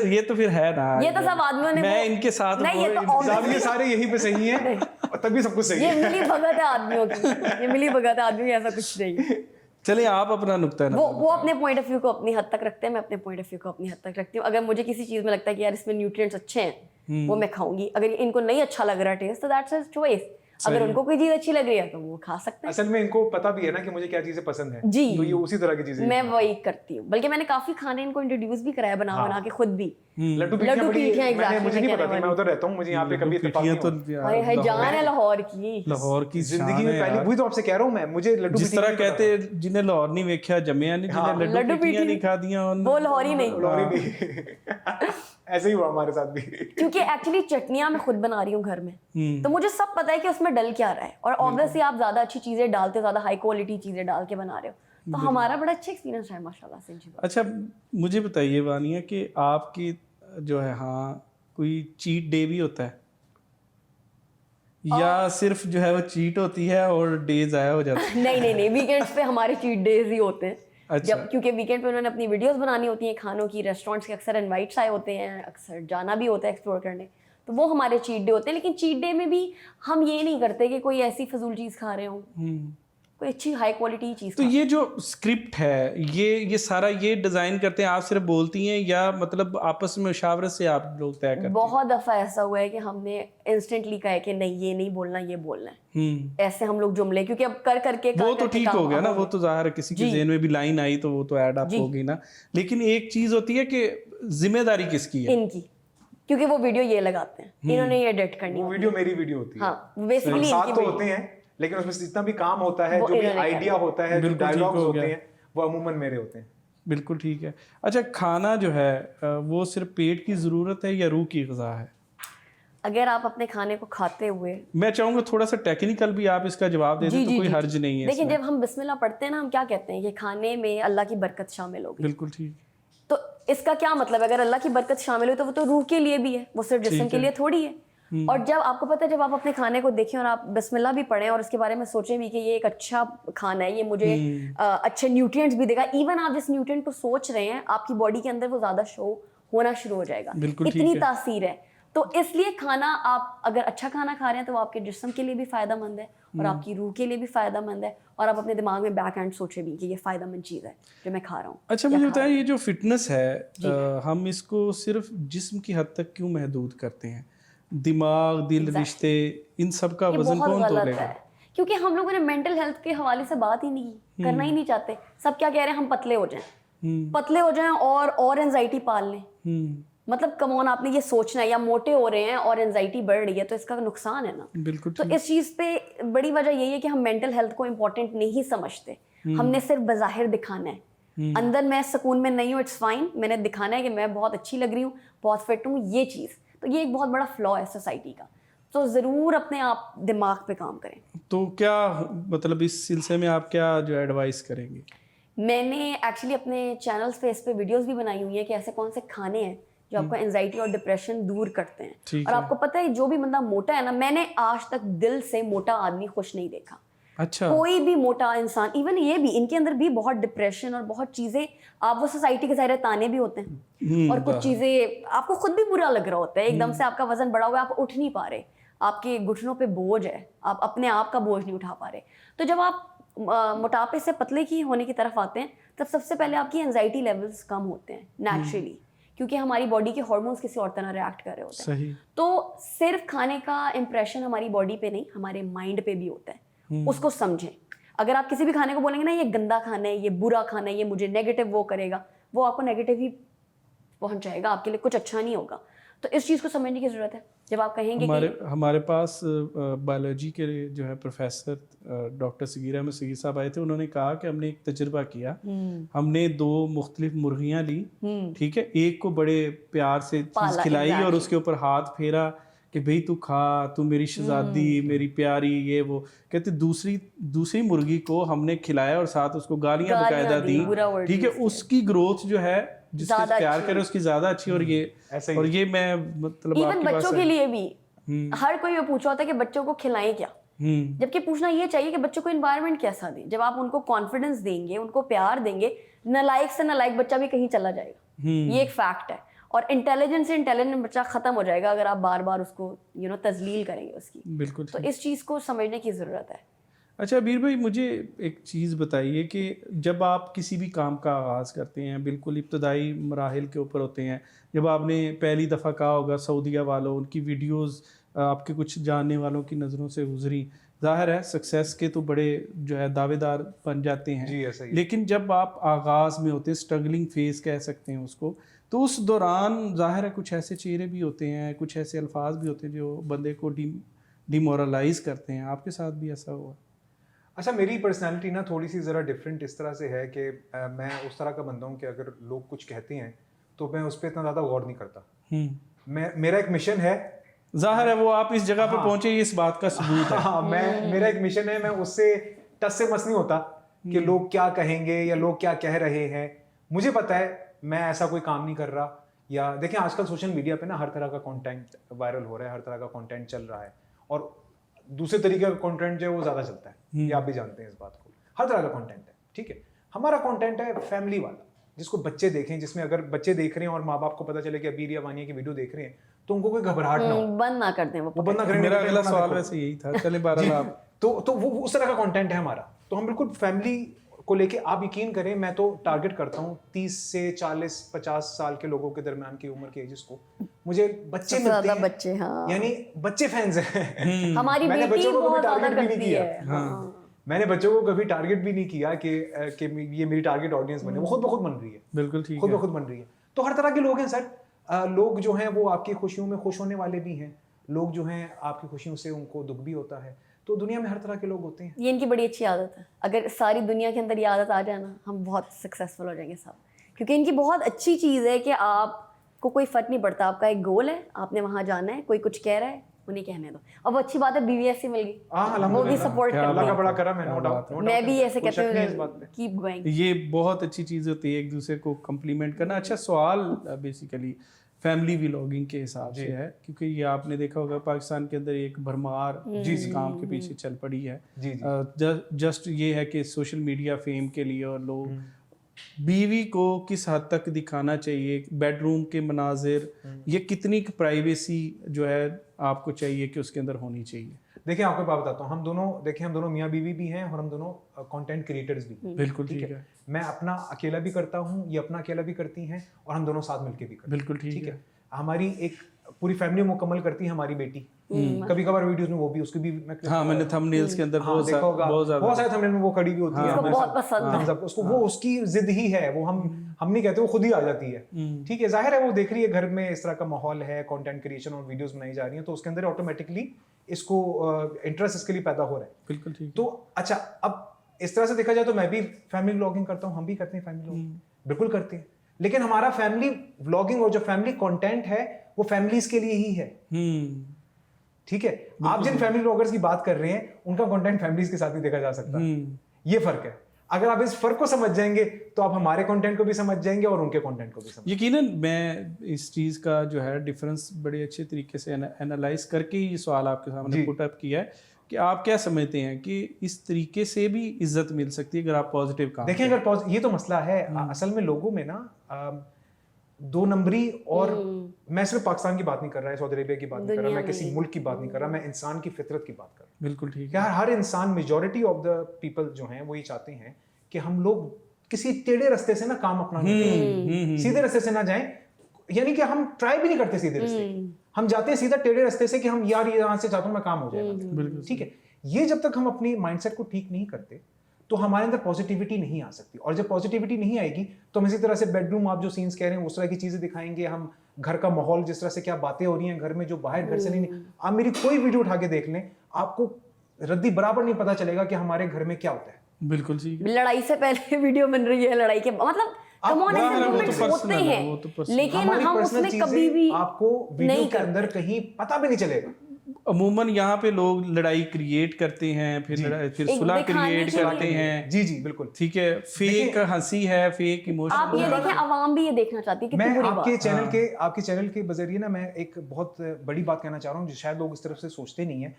ये तो फिर है ना, ये तो सब आदमियों ने, मैं इनके साथ नहीं, ये तो जाविये सारे यहीं पे सही हैं, और तभी सब कुछ सही ये है। मिली भगत है आदमियों की, ये मिली भगत है आदमियों की, ऐसा कुछ नहीं है। चलिए आप अपना नुक्ता वो अपने पॉइंट ऑफ व्यू को अपनी हद तक रखते हैं, मैं अपने पॉइंट ऑफ व्यू को अपनी हद तक रखती हूँ। अगर मुझे किसी चीज़ में लगता है कि यार इसमें न्यूट्रिएंट्स अच्छे हैं, वो मैं खाऊंगी। अगर इनको नहीं अच्छा लग रहा टेस्ट, तो दैट्स हिज चॉइस। अगर उनको कोई चीज़ अच्छी लग रही है तो वो खा सकते हैं। असल में इनको पता भी है ना कि मुझे क्या चीजें पसंद है, जी। तो ये उसी तरह की चीजें मैं वही करती हूँ, बल्कि मैंने काफी खाने इनको इंट्रोड्यूस भी कराया बना बना के खुद भी। लड्डू लड्डू पीठियाँ पीठियाँ मैंने मुझे नहीं exactly पता थी, मैं उधर रहता हूँ, मुझे यहाँ पे कभी इत्तेफाक पिठियाँ नहीं तो हुआ। हाय हाय जान है लाहौर की। लाहौर की जिंदगी शान में है पहली, यार। वही तो आपसे कह रहा हूँ मैं, मुझे लड्डू जिस तरह कहते हैं जिन्हें लाहौर नहीं वेख्या जमिया नहीं, जिन्हें हाँ। लड्डू पिठियाँ नहीं खा दिया वो लाहौरी नहीं। लौरी नहीं ऐसे ही हुआ हमारे साथ भी। क्योंकि एक्चुअली चटनियाँ मैं खुद बना रही हूँ घर में, तो मुझे सब पता है कि उसमें डल क्या रहा है, और ऑब्वियसली आप ज्यादा अच्छी चीजें डालते हो, ज्यादा हाई क्वालिटी चीजें डाल के बना रहे हो, तो हमारा बड़ा अच्छा एक्सपीरियंस है माशाल्लाह से इन चीज़ों। अच्छा मुझे बताइए वानिया कि आपकी जो है हाँ कोई चीट डे भी होता है या सिर्फ जो है वो चीट होती है और डे ज़ाया हो जाता है? नहीं नहीं नहीं, वीकेंड्स पे हमारे चीट डेज ही होते हैं। अच्छा। जब क्योंकि वीकेंड पे उन्होंने अपनी वीडियोस बनानी होती हैं खानों की, रेस्टोरेंट्स के अक्सर इनवाइट्स आए होते हैं, अक्सर जाना भी होता है एक्सप्लोर करने, तो वो हमारे चीट डे होते हैं। लेकिन चीट डे में भी हम ये नहीं करते कि कोई ऐसी फजूल चीज़ खा रहे हो, कोई अच्छी हाई क्वालिटी चीज़। तो ये जो स्क्रिप्ट है ये सारा ये डिज़ाइन करते हैं आप, सिर्फ बोलती हैं या मतलब आपस में मुशावरत से आप लोग तय करते हैं? बहुत दफ़ा ऐसा हुआ है कि हमने इंस्टेंटली कहा है कि नहीं ये नहीं बोलना, ये बोलना है, ऐसे हम लोग जुमले, क्योंकि अब कर करके वो तो ठीक हो गया ना, वो तो जाहिर है किसी के ज़हन में भी लाइन आई तो वो तो ऐड अप होगी ना, लेकिन एक चीज़ होती है कि जिम्मेदारी किसकी है? इनकी, क्योंकि वो वीडियो ये लगाते हैं, इन्होंने ये एडिट करनी वो वीडियो मेरी वीडियो होती है। हाँ बेसिकली साथ तो होते हैं, लेकिन उसमें जितना भी काम होता है, जो भी आइडिया होता है, जो डायलॉग्स होते हैं, वो अमूमन मेरे होते हैं। बिल्कुल ठीक है। अच्छा खाना जो है वो सिर्फ पेट की ज़रूरत है या रूह की ग़िज़ा है? अगर आप अपने खाने को खाते हुए, मैं चाहूँगा थोड़ा सा टेक्निकल भी आप इसका जवाब दे दें तो कोई हर्ज नहीं है। देखिए जब हम बिस्मिल्लाह पढ़ते हैं ना, हम क्या कहते हैं कि खाने में अल्लाह की बरकत शामिल होगी। बिल्कुल ठीक। तो इसका क्या मतलब है, अगर अल्लाह की बरकत शामिल हो तो वो तो रूह के लिए भी है, वो सिर्फ जिस्म के लिए थोड़ी है। और जब आपको पता है, जब आप अपने खाने को देखें और आप बिस्मिल्लाह भी पढ़ें और उसके बारे में सोचें भी कि ये एक अच्छा खाना है, ये मुझे अच्छे न्यूट्रिएंट्स भी देगा, इवन आप जिस न्यूट्रिएंट को सोच रहे हैं आपकी बॉडी के अंदर वो ज़्यादा शो होना शुरू हो जाएगा, इतनी तासीर है। तो इसलिए खाना आप अगर अच्छा खाना खा रहे हैं तो वो आपके जिस्म के लिए भी फ़ायदेमंद है और आपकी रूह के लिए भी फ़ायदेमंद है, और आप अपने दिमाग में बैक एंड सोचे भी कि ये फ़ायदेमंद चीज़ है जो मैं खा रहा हूँ। अच्छा मुझे बताएं, ये जो फिटनेस है हम इसको सिर्फ जिस्म की हद तक क्यों महदूद करते हैं? दिमाग, दिल, रिश्ते, इन सब का वजन कौन तोलेगा? क्योंकि हम लोगों ने मेंटल हेल्थ के हवाले से बात ही नहीं की, करना ही नहीं चाहते। सब क्या कह रहे हैं, हम पतले हो जाएं, पतले हो जाएं और एंजाइटी पाल लें। मतलब कम ऑन, आपने ये सोचना है, या मोटे हो रहे हैं और एंजाइटी बढ़ रही है तो इसका नुकसान है ना। बिल्कुल। तो इस चीज़ पे बड़ी वजह यही है कि हम मेंटल हेल्थ को इम्पोर्टेंट नहीं समझते। हमने सिर्फ बज़ाहिर दिखाना है, अंदर मैं सुकून में नहीं हूँ, इट्स फाइन, मैंने दिखाना है कि मैं बहुत अच्छी लग रही हूँ, बहुत फिट हूँ, ये चीज़। तो ये एक बहुत बड़ा फ्लॉ है सोसाइटी का, तो ज़रूर अपने आप दिमाग पे काम करें। तो क्या मतलब इस सिलसिले में आप क्या जो एडवाइस करेंगे? मैंने एक्चुअली अपने चैनल्स पे इस पे वीडियोस भी बनाई हुई हैं कि ऐसे कौन से खाने हैं जो आपको एंजाइटी और डिप्रेशन दूर करते हैं। और आपको पता है जो भी बंदा मोटा है ना, मैंने आज तक दिल से मोटा आदमी खुश नहीं देखा। अच्छा। कोई भी मोटा इंसान, इवन ये भी, इनके अंदर भी बहुत डिप्रेशन और बहुत चीज़ें, आप वो सोसाइटी के ज़ाहिर ताने भी होते हैं और कुछ चीज़ें आपको खुद भी बुरा लग रहा होता है, एकदम से आपका वजन बढ़ा हुआ है, आप उठ नहीं पा रहे, आपके घुटनों पे बोझ है, आप अपने आप का बोझ नहीं उठा पा रहे। तो जब आप मोटापे से पतले की होने की तरफ आते हैं तब सबसे पहले आपकी एंजाइटी लेवल्स कम होते हैं नेचुरली, क्योंकि हमारी बॉडी के हार्मोन्स किसी और तरह रिएक्ट कर रहे होते हैं। सही। तो सिर्फ खाने का इम्प्रेशन हमारी बॉडी पे नहीं, हमारे माइंड पे भी होता है, उसको समझें। अगर आप किसी भी खाने को बोलेंगे ना ये गंदा खाना है, ये बुरा खाना है, ये मुझे नेगेटिव वो करेगा, वो आपको नेगेटिव ही पहुंचाएगा, आपके लिए कुछ अच्छा नहीं होगा। तो इस चीज़ को समझने की ज़रूरत है। जब आप कहेंगे हमारे पास बायोलॉजी के जो है प्रोफेसर डॉक्टर सगीर अहमद सगीर साहब आए थे, उन्होंने कहा कि हमने एक तजुर्बा किया, हमने 2 मुख्तलिफ मुर्गियाँ ली, ठीक है, एक को बड़े प्यार से चीज़ खिलाई और उसके ऊपर हाथ फेरा कि भाई तू खा, तू मेरी शहजादी, मेरी प्यारी, ये वो। कहते दूसरी मुर्गी को हमने खिलाया और साथ उसको गालियाँ बकायदा दी, ठीक है, उसकी ग्रोथ जो है जिससे प्यार करे उसकी ज्यादा अच्छी। और ये मैं मतलब इवन बच्चों के लिए भी हर कोई ये पूछा होता है कि बच्चों को खिलाएं क्या, जबकि पूछना ये चाहिए कि बच्चों को एनवायरनमेंट कैसा दें। जब आप उनको कॉन्फिडेंस देंगे, उनको प्यार देंगे, नालायक से नालायक बच्चा भी कहीं चला जाएगा, ये एक फैक्ट है। और इंटेलिजेंट से इंटेलिजेंट बच्चा खत्म हो जाएगा अगर आप बार बार उसको तजलील करेंगे उसकी। बिल्कुल। तो इस चीज़ को समझने की ज़रूरत है। अच्छा अबीर भाई, मुझे एक चीज़ बताइए कि जब आप किसी भी काम का आगाज़ करते हैं, बिल्कुल इब्तदाई मराहिल के ऊपर होते हैं, जब आपने पहली दफ़ा कहा होगा सऊदीया वालों, उनकी वीडियोस आपके कुछ जानने वालों की नज़रों से गुजरी, जाहिर है सक्सेस के तो बड़े जो है दावेदार बन जाते हैं, जी ऐसा ही है। लेकिन जब आप आगाज़ में होते हैं, स्ट्रगलिंग फेज़ कह सकते हैं उसको, तो उस दौरान जाहिर है कुछ ऐसे चेहरे भी होते हैं, कुछ ऐसे अल्फाज भी होते हैं जो बंदे को डिमोरलाइज करते हैं। आपके साथ भी ऐसा हुआ? अच्छा, मेरी पर्सनालिटी ना थोड़ी सी ज़रा डिफरेंट इस तरह से है कि मैं उस तरह का बंदा हूँ कि अगर लोग कुछ कहते हैं तो मैं उस पर इतना ज़्यादा गौर नहीं करता। मेरा एक मिशन है, जाहिर है वो आप इस जगह पे हाँ। पहुंचे, ये इस बात का सबूत है। हाँ, मेरा एक मिशन है, मैं उससे टस से मस नहीं होता कि लोग क्या कहेंगे या लोग क्या कह रहे हैं। मुझे पता है मैं ऐसा कोई काम नहीं कर रहा। या देखिए आजकल सोशल मीडिया पे ना हर तरह का कंटेंट वायरल हो रहा है, हर तरह का कंटेंट चल रहा है, और दूसरे तरीके का कंटेंट जो है वो ज़्यादा चलता है, ये आप भी जानते हैं इस बात को। हर तरह का कंटेंट है, ठीक है। हमारा कंटेंट है फैमिली वाला, जिसको बच्चे देखें, जिसमें अगर बच्चे देख रहे हैं और माँ बाप को पता चले कि अबीर या वानिया की वीडियो देख रहे हैं तो उनको कोई घबराहट ना हो, बंद ना कर दें वो बंद ना करें। मेरा अगला सवाल वैसे यही था। चले बहरहाल आप तो वो उस तरह का कंटेंट है हमारा। तो हम बिल्कुल फैमिली को लेके, आप यकीन करें मैं तो टारगेट करता हूँ 30 से 40-50 साल के लोगों के दरमियान की उम्र के एजेस को। मुझे बच्चे सबसे मिलते ज्यादा हैं, बच्चे, हाँ। यानी बच्चे फैंस हैं। हमारी मैंने बेटी बच्चों को कभी बहुत ज्यादा टारगेट भी नहीं करती किया। है, हाँ। मैंने बच्चों को कभी टारगेट भी नहीं किया कि ये मेरी टारगेट ऑडियंस बने, वो खुद ब खुद बन रही है। बिल्कुल ठीक खुद है। ब खुद बन रही है। तो हर तरह के लोग हैं सर। लोग जो हैं वो आपकी खुशियों में खुश होने वाले भी हैं, लोग जो हैं आपकी खुशियों से उनको दुख भी होता है। तो दुनिया में हर तरह के लोग होते हैं। ये इनकी बड़ी अच्छी आदत है। अगर सारी दुनिया के अंदर ये आदत आ जाए ना, हम बहुत सक्सेसफुल हो जाएंगे सब, क्योंकि इनकी बहुत अच्छी चीज़ है कि आपको कोई फ़र्क नहीं पड़ता। आपका एक गोल है, आपने वहाँ जाना है, कोई कुछ कह रहा है उन्हें कहने दो। अब अच्छी बात है बीवी ऐसी मिल गई, वो भी सपोर्ट अल्लाह करती का है। बड़ा करम है, नो डाउट। मैं भी ऐसे कहते हैं इस बात पे। हुए कीप गोइंग। ये बहुत अच्छी चीज़ होती है एक दूसरे को कम्प्लीमेंट करना। अच्छा सवाल बेसिकली फैमिली व्लॉगिंग के हिसाब से है, क्योंकि ये आपने देखा होगा पाकिस्तान के अंदर एक भरमार जिस काम के पीछे चल पड़ी है। जी जी। जस्ट ये है कि सोशल मीडिया फेम के लिए, और लोग बीवी को किस हद तक दिखाना चाहिए, बेडरूम के मनाजिर, ये कितनी प्राइवेसी जो है आपको चाहिए कि उसके अंदर होनी चाहिए। देखिए आपको बात बताता हूँ, हम दोनों मियाँ बीवी भी हैं और हम दोनों कंटेंट क्रिएटर्स भी हैं। बिल्कुल ठीक है। मैं अपना अकेला भी करता हूँ, ये अपना अकेला भी करती हैं, और हम दोनों साथ मिलके भी करते हैं। बिल्कुल ठीक है। हमारी एक पूरी फैमिली मुकम्मल करती है हमारी बेटी। कभी कभार वीडियोस में वो भी, उसकी भी हाँ, मैंने थंबनेल्स के अंदर बहुत सारे थंबनेल में वो खड़ी भी होती है। उसको बहुत पसंद है। उसको वो उसकी जिद ही है, वो हम नहीं कहते, वो खुद ही आ जाती है। ठीक है, जाहिर है वो देख रही है घर में इस तरह का माहौल है, कंटेंट क्रिएशन और वीडियोस बनाई जा रही हैं, तो उसके अंदर ऑटोमेटिकली इसको इंटरेस्ट इसके लिए पैदा हो रहा है। बिल्कुल ठीक। तो अच्छा, अब इस तरह से देखा जाए तो मैं भी फैमिली व्लॉगिंग करता हूँ, हम भी करते हैं फैमिली व्लॉगिंग, बिल्कुल करते हैं। लेकिन हमारा फैमिली व्लॉगिंग और जो फैमिली कंटेंट है वो फैमिलीज के लिए ही है। ठीक है, आप जिन फैमिली व्लॉगर्स की बात कर रहे हैं उनका कंटेंट फैमिलीज के साथ ही देखा जा सकता है। ये फर्क है। अगर आप इस फर्क को समझ जाएंगे तो आप हमारे कंटेंट को भी समझ जाएंगे और उनके कंटेंट को भी समझ। यकीनन मैं इस चीज़ का जो है डिफरेंस बड़े अच्छे तरीके से एनालाइज करके ये सवाल आपके सामने पुट अप किया है कि आप क्या समझते हैं कि इस तरीके से भी इज्जत मिल सकती है अगर आप पॉजिटिव काम देखें। अगर ये तो मसला है असल में लोगों में ना, दो नंबरी, और मैं सिर्फ पाकिस्तान की बात नहीं कर रहा है, सऊदी अरेबिया की बात नहीं कर रहा, मैं किसी मुल्क की बात नहीं कर रहा, मैं इंसान की फितरत की बात कर रहा हूँ। बिल्कुल ठीक है। हर इंसान, मेजॉरिटी ऑफ द पीपल जो हैं वो ये चाहते हैं कि हम लोग किसी टेढ़े रास्ते से ना काम अपना सीधे रास्ते से ना जाएं, यानी कि हम ट्राई भी नहीं करते सीधे रास्ते, हम जाते हैं सीधा टेढ़े रास्ते से कि हम यार ये यहाँ से चाहता हूँ मैं काम हो जाएगा। ठीक है, ये जब तक हम अपनी माइंडसेट को ठीक नहीं करते तो हमारे अंदर पॉजिटिविटी नहीं आ सकती, और जब पॉजिटिविटी नहीं आएगी तो हम इसी तरह से बेडरूम, आप जो सीन्स कह रहे हैं उस तरह की चीजें दिखाएंगे, हम घर का माहौल, जिस तरह से क्या बातें हो रही हैं घर में जो बाहर घर से नहीं। आप मेरी कोई वीडियो उठा के देख लें, आपको रद्दी बराबर नहीं पता चलेगा कि हमारे घर में क्या होता है। बिल्कुल ठीक। लड़ाई से पहले वीडियो बन रही है, लड़ाई के मतलब कम ऑन, ऐसे मोमेंट्स होते हैं, लेकिन हम उसमें कभी भी आपको वीडियो के अंदर कहीं पता भी नहीं चलेगा। अमूमन यहाँ पे लोग लड़ाई क्रिएट करते हैं, फिर सुलह क्रिएट करते हैं। जी जी बिल्कुल ठीक है, फेक हंसी है, फेक इमोशन। आप ये देखें, आवाम भी ये देखना चाहती है। मैं आपके चैनल के बजरिए ना मैं एक बहुत बड़ी बात कहना चाह रहा हूँ जो शायद लोग इस तरफ से सोचते नहीं है।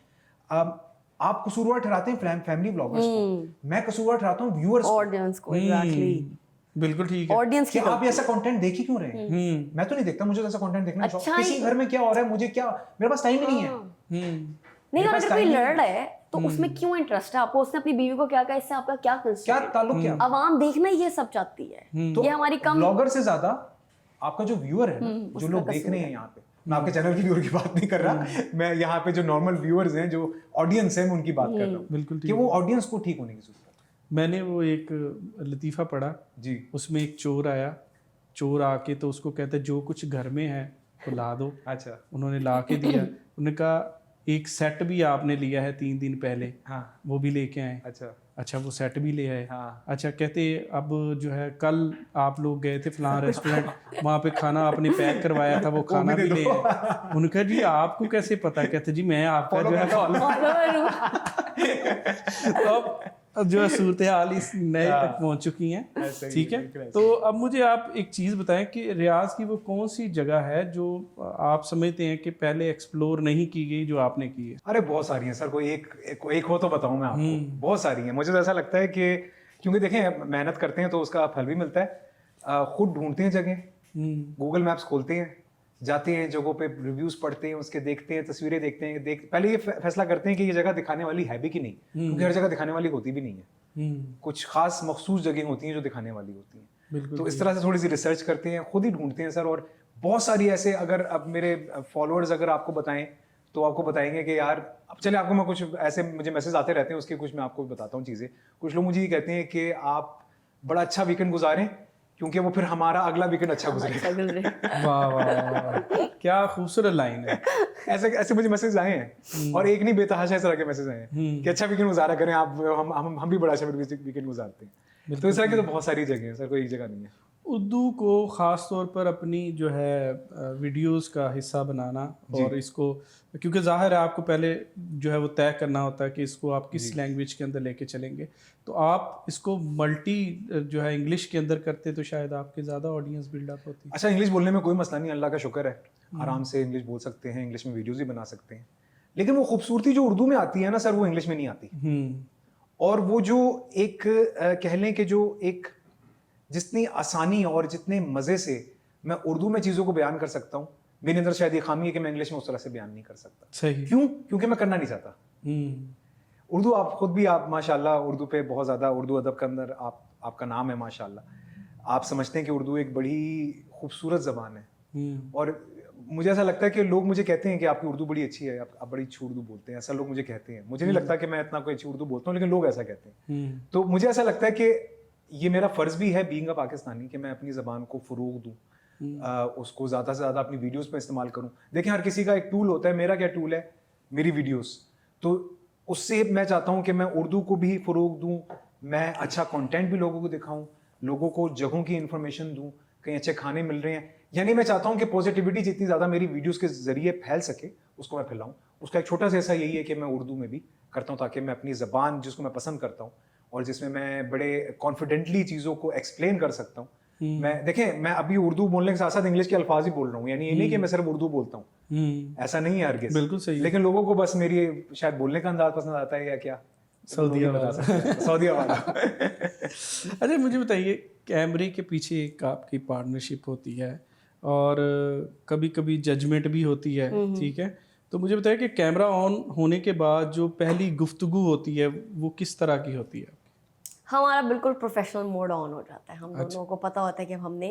आप कसूरवार ठहराते हैं फैमिली व्लॉगर्स को, मैं कसूरवार ठहराता हूँ व्यूअर्स, ऑडियंस को। एग्जैक्टली, बिल्कुल ठीक है। ऑडियंस की आप ऐसा कंटेंट देख ही क्यों रहे हैं? मैं तो नहीं देखता, मुझे तो ऐसा कंटेंट देखना है। अच्छा, किसी घर में क्या हो रहा है मुझे क्या, मेरे पास टाइम ही नहीं है। नहीं, अगर कोई लड़ रहा है तो उसमें क्यों इंटरेस्ट है आपको? उसने अपनी बीवी को क्या कहा, इससे आपका क्या कंसर्न, क्या ताल्लुक, क्या आवाम देखना ये सब चाहती है। तो ये हमारी कम ब्लॉगर से ज्यादा आपका जो व्यूअर है ना, जो लोग देख रहे हैं यहाँ पे, मैं आपके चैनल की व्यूअर की बात नहीं कर रहा, मैं यहाँ पे जो नॉर्मल व्यूअर्स हैं, जो ऑडियंस है, मैं उनकी बात कर रहा हूँ बिल्कुल कि वो ऑडियंस को ठीक होने की जरूरत है। मैंने वो एक लतीफ़ा पढ़ा जी। उसमें एक चोर आया, चोर आके तो उसको कहता है जो कुछ घर में है तो ला दो। अच्छा। उन्होंने ला के दिया, उन्होंने कहा एक सेट भी आपने लिया है 3 दिन पहले, हाँ। वो भी लेके आए। अच्छा। अच्छा वो सेट भी ले आए। हाँ। अच्छा कहते अब जो है कल आप लोग गए थे फलां रेस्टोरेंट, वहाँ पे खाना आपने पैक करवाया था, वो खाना भी ले आए। उनका जी आपको कैसे पता? कहते जी मैं आपका जो है तो अब जो है सूरत हाल इस नए तक पहुंच चुकी हैं, ठीक है। तो अब मुझे आप एक चीज़ बताएं कि रियाज की वो कौन सी जगह है जो आप समझते हैं कि पहले एक्सप्लोर नहीं की गई जो आपने की है? अरे बहुत सारी हैं सर, कोई एक हो तो बताऊं मैं आपको। बहुत सारी हैं। मुझे तो ऐसा लगता है कि क्योंकि देखें मेहनत करते हैं तो उसका फल भी मिलता है। खुद ढूंढते हैं जगह, गूगल मैप्स खोलते हैं, जाते हैं जगहों पे, रिव्यूज पढ़ते हैं, उसके देखते हैं, तस्वीरें देखते हैं, पहले ये फैसला करते हैं कि ये जगह दिखाने वाली है भी कि नहीं, क्योंकि हर जगह दिखाने वाली होती भी नहीं है। कुछ खास मखसूस जगह होती हैं जो दिखाने वाली होती हैं। तो इस तरह से थोड़ी सी रिसर्च करते हैं, खुद ही ढूंढते हैं सर। और बहुत सारी ऐसे, अगर अब मेरे फॉलोअर्स अगर आपको बताएं तो आपको बताएंगे कि यार अब चले आपको मैं कुछ ऐसे, मुझे मैसेज आते रहते हैं उसके, कुछ मैं आपको बताता हूँ चीज़ें। कुछ लोग मुझे ये कहते हैं कि आप बड़ा अच्छा वीकेंड गुजारें क्योंकि वो फिर हमारा अगला वीकेंड अच्छा गुजरे। वाह वाह, क्या खूबसूरत लाइन है। ऐसे ऐसे मुझे मैसेज आए हैं, और एक नहीं बेतहाशा इस तरह के मैसेज आए हैं कि अच्छा वीकेंड गुजारा करें आप, हम भी बड़ा अच्छा वीकेंड गुजारते हैं। तो इस तरह की तो बहुत सारी जगह हैं सर, कोई एक जगह नहीं है। उर्दू को ख़ास तौर पर अपनी जो है वीडियोस का हिस्सा बनाना, और इसको क्योंकि ज़ाहिर है आपको पहले जो है वो तय करना होता है कि इसको आप किस लैंग्वेज के अंदर लेके चलेंगे। तो आप इसको मल्टी जो है इंग्लिश के अंदर करते तो शायद आपके ज़्यादा ऑडियंस बिल्डअप होती। अच्छा, इंग्लिश बोलने में कोई मसला नहीं, अल्लाह का शुक्र है, आराम से इंग्लिश बोल सकते हैं, इंग्लिश में वीडियोस भी बना सकते हैं। लेकिन वो खूबसूरती जो उर्दू में आती है ना सर, वो इंग्लिश में नहीं आती। और वो जो एक कह लें कि जो एक जितनी आसानी और जितने मज़े से मैं उर्दू में चीज़ों को बयान कर सकता हूँ, मेरे अंदर शायद ये खामी है कि मैं इंग्लिश में उस तरह से बयान नहीं कर सकता। सही। क्यों? क्योंकि मैं करना नहीं चाहता। उर्दू, आप खुद भी, आप माशाल्लाह उर्दू पे बहुत ज़्यादा, उर्दू अदब के अंदर आपका नाम है माशाल्लाह। आप समझते हैं कि उर्दू एक बड़ी खूबसूरत ज़बान है। और मुझे ऐसा लगता है कि लोग मुझे कहते हैं कि आपकी उर्दू बड़ी अच्छी है, आप बड़ी अच्छी उर्दू बोलते हैं, ऐसा लोग मुझे कहते हैं। मुझे नहीं लगता कि मैं इतना कोई अच्छी उर्दू बोलता हूँ, लेकिन लोग ऐसा कहते हैं। तो मुझे ऐसा लगता है कि ये मेरा फ़र्ज़ भी है बीइंग अ पाकिस्तानी कि मैं अपनी ज़बान को फ़रोग़ दूँ, उसको ज़्यादा से ज़्यादा अपनी वीडियोस में इस्तेमाल करूँ। देखिए हर किसी का एक टूल होता है, मेरा क्या टूल है? मेरी वीडियोस। तो उससे मैं चाहता हूँ कि मैं उर्दू को भी फ़रोग़ दूँ, मैं अच्छा कंटेंट भी लोगों को दिखाऊँ, लोगों को जगहों की इन्फॉर्मेशन दूँ, कहीं अच्छे खाने मिल रहे हैं। यानी मैं चाहता हूँ कि पॉजिटिविटी जितनी ज़्यादा मेरी वीडियोस के ज़रिए फैल सके, उसको मैं फैलाऊँ। उसका एक छोटा सा ऐसा यही है कि मैं उर्दू में भी करता हूँ, ताकि मैं अपनी ज़बान जिसको मैं पसंद करता हूँ और जिसमें मैं बड़े कॉन्फिडेंटली चीज़ों को एक्सप्लेन कर सकता हूँ। मैं देखें, मैं अभी उर्दू बोलने के साथ साथ इंग्लिश के अल्फाज ही बोल रहा हूँ, यानी ये नहीं कि मैं सिर्फ उर्दू बोलता हूँ, ऐसा नहीं है हरगिज़। बिल्कुल सही। लेकिन लोगों को बस मेरी शायद बोलने का अंदाज पसंद आता है, या क्या सऊदीया वाला। सऊदीया वाला। अच्छा मुझे बताइए, कैमरे के पीछे एक आपकी पार्टनरशिप होती है और कभी कभी जजमेंट भी होती है, ठीक है। तो मुझे बताइए कि कैमरा ऑन होने के बाद जो पहली गुफ्तगू होती है वो किस तरह की होती है? हमारा बिल्कुल प्रोफेशनल मोड ऑन हो जाता है। हम दोनों को पता होता है कि हमने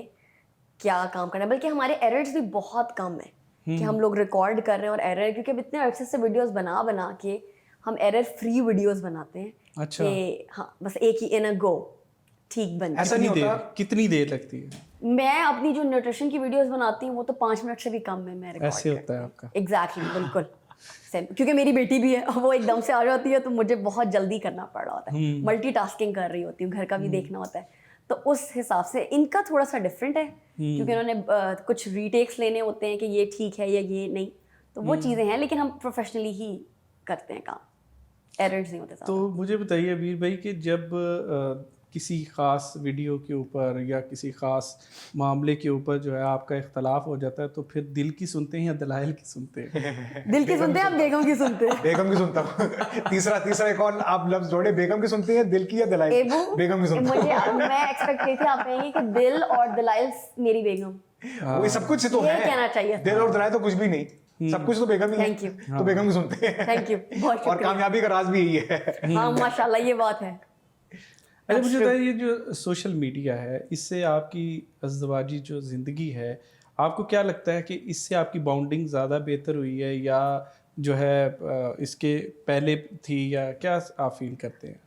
क्या काम करना है, बल्कि हमारे एरर्स भी बहुत कम है कि हम लोग रिकॉर्ड कर रहे हैं और एरर, क्योंकि अब इतने अरसे से वीडियोस बना के हम एरर फ्री वीडियोस बनाते हैं। अच्छा। कि हाँ, बस एक ही इन अ गो ठीक बन ऐसा नहीं होता। कितनी देर लगती है? मैं अपनी जो न्यूट्रिशन की वीडियोस बनाती हूँ वो तो 5 मिनट से भी कम में मैं रिकॉर्ड ऐसे होता है आपका? एग्जैक्टली, बिल्कुल सेम। क्योंकि मेरी बेटी भी है, वो एकदम से आ जाती है तो मुझे बहुत जल्दी करना पड़ रहा होता है, मल्टीटास्किंग कर रही होती हूँ, घर का भी देखना होता है। तो उस हिसाब से इनका थोड़ा सा डिफरेंट है, क्योंकि उन्होंने कुछ रीटेक्स लेने होते हैं कि ये ठीक है या ये नहीं, तो वो चीज़ें हैं। लेकिन हम प्रोफेशनली ही करते हैं काम, एरर्स नहीं होते। तो मुझे बताइए वीर भाई कि जब किसी ख़ास वीडियो के ऊपर या किसी ख़ास मामले के ऊपर जो है आपका इख्तलाफ हो जाता है, तो फिर दिल की सुनते हैं या दलाइल की सुनते हैं? दिल की सुनते हैं, आप बेगम की सुनते हैं? बेगम की सुनता हूँ। तीसरा एक और आप लफ्ज जोड़े, बेगम की सुनते हैं, दिल की या दलाइल? बेगम की सुनता हूँ। मैं एक्सपेक्ट की थी आप कहेंगे कि दिल और दलाइल मेरी बेगम। वो सब कुछ तो ये है, कहना चाहिए। दिल और दलाइल तो कुछ भी नहीं, सब कुछ तो बेगम ही है। Thank you। तो बेगम की सुनते हैं। थैंक यू, बहुत और कामयाबी का राज भी यही है। हाँ माशाल्लाह, ये बात है। अच्छा मुझे बताइए, ये जो सोशल मीडिया है इससे आपकी अज़दवाजी जो ज़िंदगी है आपको क्या लगता है कि इससे आपकी बाउंडिंग ज़्यादा बेहतर हुई है या जो है इसके पहले थी, या क्या आप फील करते हैं?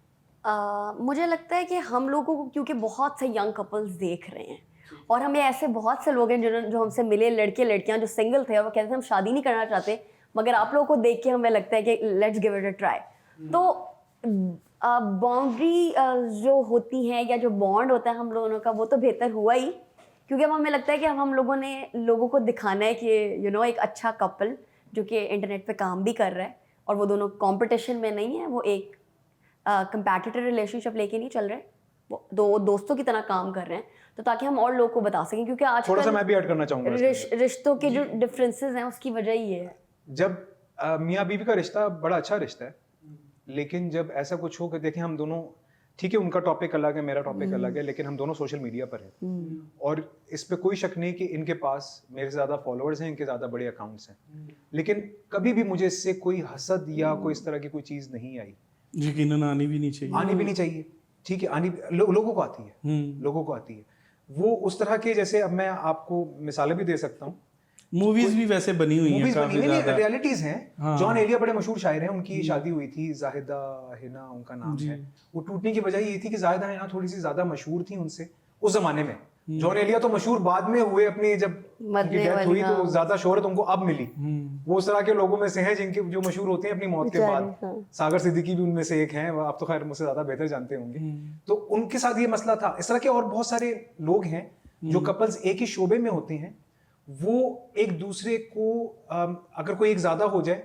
मुझे लगता है कि हम लोगों को क्योंकि बहुत से यंग कपल्स देख रहे हैं और हमें ऐसे बहुत से लोग हैं जो हमसे मिले, लड़के लड़कियां जो सिंगल थे और वो कहते थे हम शादी नहीं करना चाहते, मगर आप लोगों को देख के हमें लगता है कि let's give it a try. तो बाउंड्री जो होती हैं या जो बॉन्ड होता है हम लोगों का, वो तो बेहतर हुआ ही, क्योंकि अब हमें लगता है कि अब हम लोगों ने लोगों को दिखाना है कि एक अच्छा कपल जो कि इंटरनेट पे काम भी कर रहा है और वो दोनों कंपटीशन में नहीं है, वो एक कंपैटिटिव रिलेशनशिप लेके नहीं चल रहे, वो दो दोस्तों की तरह काम कर रहे हैं, तो ताकि हम और लोगों को बता सकें, क्योंकि आज थोड़ा सा मैं भी ऐड करना चाहूंगा रिश्तों के जो डिफरेंसेस हैं उसकी वजह ये है। जब मियाँ बीवी का रिश्ता बड़ा अच्छा रिश्ता है, लेकिन जब ऐसा कुछ हो कि देखें हम दोनों, ठीक है उनका टॉपिक अलग है, मेरा टॉपिक अलग है, लेकिन हम दोनों सोशल मीडिया पर हैं और इस पे कोई शक नहीं कि इनके पास मेरे से ज़्यादा फॉलोअर्स हैं, इनके ज़्यादा बड़े अकाउंट्स हैं, लेकिन कभी भी मुझे इससे कोई हसद या कोई इस तरह की कोई चीज़ नहीं आई। यकीनन आनी भी नहीं चाहिए। आनी भी नहीं चाहिए, ठीक है, लोगों को आती है, लोगों को आती है वो उस तरह के, जैसे अब मैं आपको मिसालें भी दे सकता हूँ, मूवीज भी वैसे बनी हुई हैं काफी ज्यादा, रियलिटीज हैं। जॉन एलिया बड़े मशहूर शायर हैं, उनकी शादी हुई थी, जाहिदा हिना उनका नाम है। वो टूटने की वजह ये थी कि जाहिदा हिना थोड़ी सी ज्यादा मशहूर थी उनसे उस जमाने में। जॉन एलिया तो मशहूर बाद में हुए, अपनी जब उनकी डेथ हुई तो ज्यादा शोहरत उनको अब मिली। वो उस तरह के लोगों में से हैं जिनके जो मशहूर होते हैं अपनी मौत के बाद। सागर सिद्दीकी भी उनमें से एक हैं, आप तो खैर मुझसे ज्यादा बेहतर जानते होंगे। तो उनके साथ ये मसला था। इस तरह के और बहुत सारे लोग हैं जो कपल्स एक ही शोबे में होते हैं, वो एक दूसरे को अगर कोई एक ज्यादा हो जाए,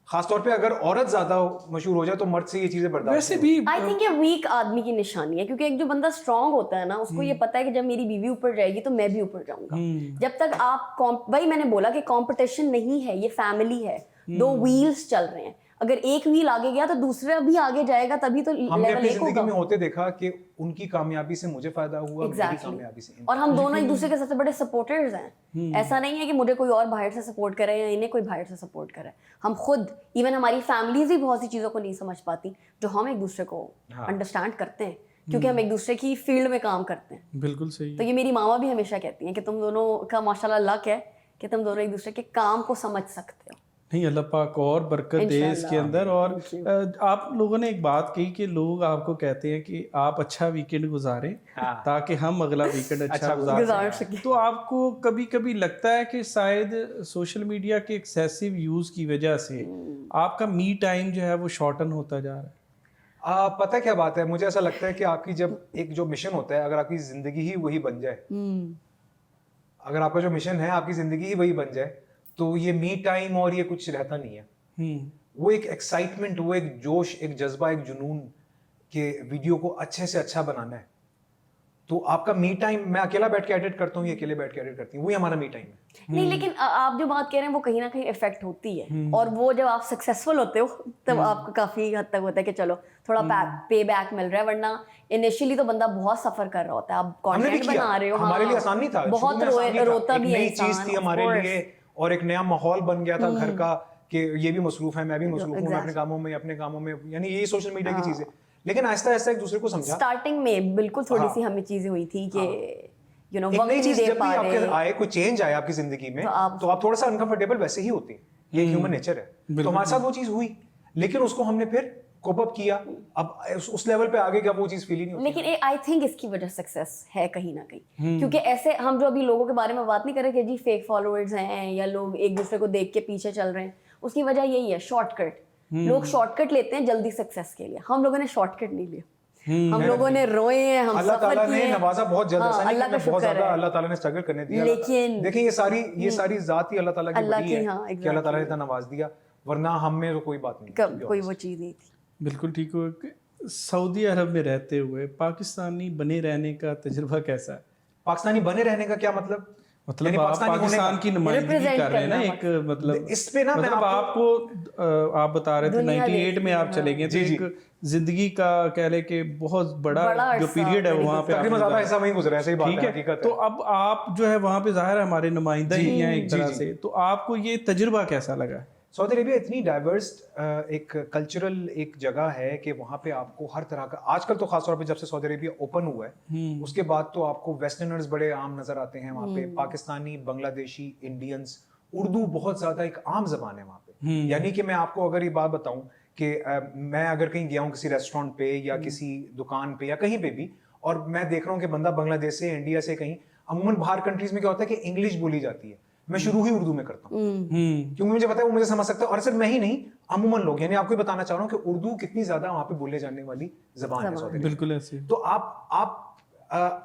खासतौर पे अगर औरत ज्यादा मशहूर हो जाए, तो मर्द से ये चीजें बर्दाश्त वैसे भी आई थिंक ये वीक आदमी की निशानी है, क्योंकि एक जो बंदा स्ट्रांग होता है ना, उसको ये पता है कि जब मेरी बीवी ऊपर जाएगी तो मैं भी ऊपर जाऊंगा। जब तक आप वही मैंने बोला कि कंपटीशन नहीं है, ये फैमिली है, दो व्हील्स चल रहे हैं, अगर एक व्हील आगे गया तो दूसरा भी आगे जाएगा, तभी तो हमने लेवल अपनी एक जिंदगी होगा। में होते देखा कि उनकी कामयाबी से मुझे फायदा हुआ, मेरी कामयाबी से और हम दोनों एक दूसरे के सबसे बड़े सपोर्टर्स हैं। ऐसा नहीं है कि मुझे कोई और बाहर से सपोर्ट करे या इन्हें कोई बाहर से सपोर्ट करे। हम खुद, इवन हमारी फैमिलीज भी बहुत सी चीज़ों को नहीं समझ पाती जो हम एक दूसरे को अंडरस्टैंड करते हैं, क्योंकि हम एक दूसरे की फील्ड में काम करते हैं। बिल्कुल सही। तो ये मेरी मामा भी हमेशा कहती हैं कि तुम दोनों का माशाल्लाह लक है कि तुम दोनों एक दूसरे के काम को समझ सकते हो। नहीं, अल्लाह पाक और बरकत दे इसके अंदर। और आप लोगों ने एक बात कही कि लोग आपको कहते हैं कि आप अच्छा वीकेंड गुजारें ताकि हम अगला वीकेंड अच्छा गुजार सकें। तो आपको कभी कभी लगता है कि शायद सोशल मीडिया के एक्सेसिव यूज़ की वजह से आपका मी टाइम जो है वो शॉर्टन होता जा रहा है? पता क्या बात है, मुझे ऐसा लगता है कि आपकी जब एक जो मिशन होता है, अगर आपकी जिंदगी ही वही बन जाए, अगर आपका जो मिशन है आपकी जिंदगी ही वही बन जाए, तो ये मी टाइम और ये कुछ रहता नहीं है। वो एक एक्साइटमेंट, वो एक जोश, एक जज्बा, एक जुनून के वीडियो को अच्छे से अच्छा बनाना है। तो आपका मी टाइम, मैं अकेला बैठ के एडिट करता हूँ, ये अकेले बैठ के एडिट करती हूँ, वही हमारा मी टाइम है। नहीं, लेकिन आप जो बात कह रहे हैं वो कहीं ना कहीं इफेक्ट होती है, और वो जब आप सक्सेसफुल होते हो तब आपको काफी हद तक होता है कि चलो थोड़ा पे बैक मिल रहा है, वरना इनिशियली तो बंदा बहुत सफर कर रहा होता है। आप कंटेंट बना रहे हो, हमारे लिए आसान नहीं था, बहुत रोता भी है, नई चीज थी हमारे लिए और एक नया माहौल बन गया था घर का कि ये भी मसरूफ है, मैं भी मसरूफ हूँ, मैं अपने कामों में, यानी ये सोशल मीडिया की चीजें। लेकिन आहिस्ता आहिस्ता एक दूसरे को समझा। स्टार्टिंग में बिल्कुल थोड़ी सी हमें चीजें हुई थी कि वक्त नहीं दे पा रहे। आए कोई चेंज आया आपकी जिंदगी में, तो आप थोड़ा सा अनकंफर्टेबल वैसे ही होते हैं, ये ह्यूमन नेचर है। तो हमारे साथ वो चीज हुई, लेकिन उसको हमने फिर कोप अप किया। अब उस लेवल पे आगे क्या वो चीज फील ही नहीं होती। लेकिन आई थिंक इसकी वजह सक्सेस है कहीं ना कहीं, क्योंकि ऐसे हम जो अभी लोगों के बारे में बात नहीं कर रहे कि जी फेक फॉलोअर्स हैं या लोग एक दूसरे को देख के पीछे चल रहे हैं, उसकी वजह यही है शॉर्टकट। लोग शॉर्टकट लेते हैं जल्दी सक्सेस के लिए, हम लोगों ने शॉर्टकट नहीं लिया। हम लोगों ने रोए हैं, हम अल्लाह ताला सफर ने किए, नवाजा बहुत जल्द, ऐसा नहीं अल्लाह कि का मैं बहुत शुक्र ज्यादा है। अल्लाह ताला ने स्ट्रगल करने दिया। लेकिन देखिए ये सारी जात ही अल्लाह ताला की बड़ी है कि अल्लाह ताला ने इतना नवाज दिया, वरना हम में तो कोई बात नहीं, कोई वो चीज नहीं थी। बिल्कुल ठीक हो। सऊदी अरब में रहते हुए पाकिस्तानी बने रहने का तजुर्बा कैसा है? पाकिस्तानी बने रहने का क्या मतलब? मतलब आप पाकिस्तान की नुमाइंदगी कर रहे हैं ना, एक मतलब इस पे ना मतलब आपको आप बता रहे थे 98 में आप चले गए, तो एक जिंदगी का कह ले कि बहुत बड़ा जो पीरियड है वहाँ पे तकरीबन ज्यादा ऐसा वहीं गुजरा, ऐसे ही बात है, हकीकत है। तो अब आप जो है वहाँ पे जाहिर है हमारे नुमाइंदा ही हैं एक तरह से, तो आपको ये तजुर्बा कैसा लगा? सऊदी अरेबिया इतनी डाइवर्स एक कल्चरल एक जगह है कि वहाँ पे आपको हर तरह का, आजकल तो खासतौर पे जब से सऊदी अरेबिया ओपन हुआ है उसके बाद तो आपको वेस्टर्नर्स बड़े आम नजर आते हैं वहाँ पे। पाकिस्तानी, बांग्लादेशी, इंडियंस, उर्दू बहुत ज्यादा एक आम जबान है वहाँ पे। यानी कि मैं आपको अगर ये बात बताऊं कि मैं अगर कहीं गया हूँ किसी रेस्टोरेंट पे या किसी दुकान पे या कहीं पे भी, और मैं देख रहा हूँ कि बंदा बांग्लादेश से, इंडिया से, कहीं अमूमन बाहर कंट्रीज में क्या होता है कि इंग्लिश बोली जाती है, मैं शुरू ही उर्दू में करता हूँ क्योंकि मुझे पता है वो मुझे समझ सकता है। और सिर्फ मैं ही नहीं, अमूमन लोग, यानी आपको बताना चाह रहा हूँ कि उर्दू कितनी ज्यादा वहाँ पे बोले जाने वाली जबान है सऊदी अरेबिया। बिल्कुल ऐसे। तो आप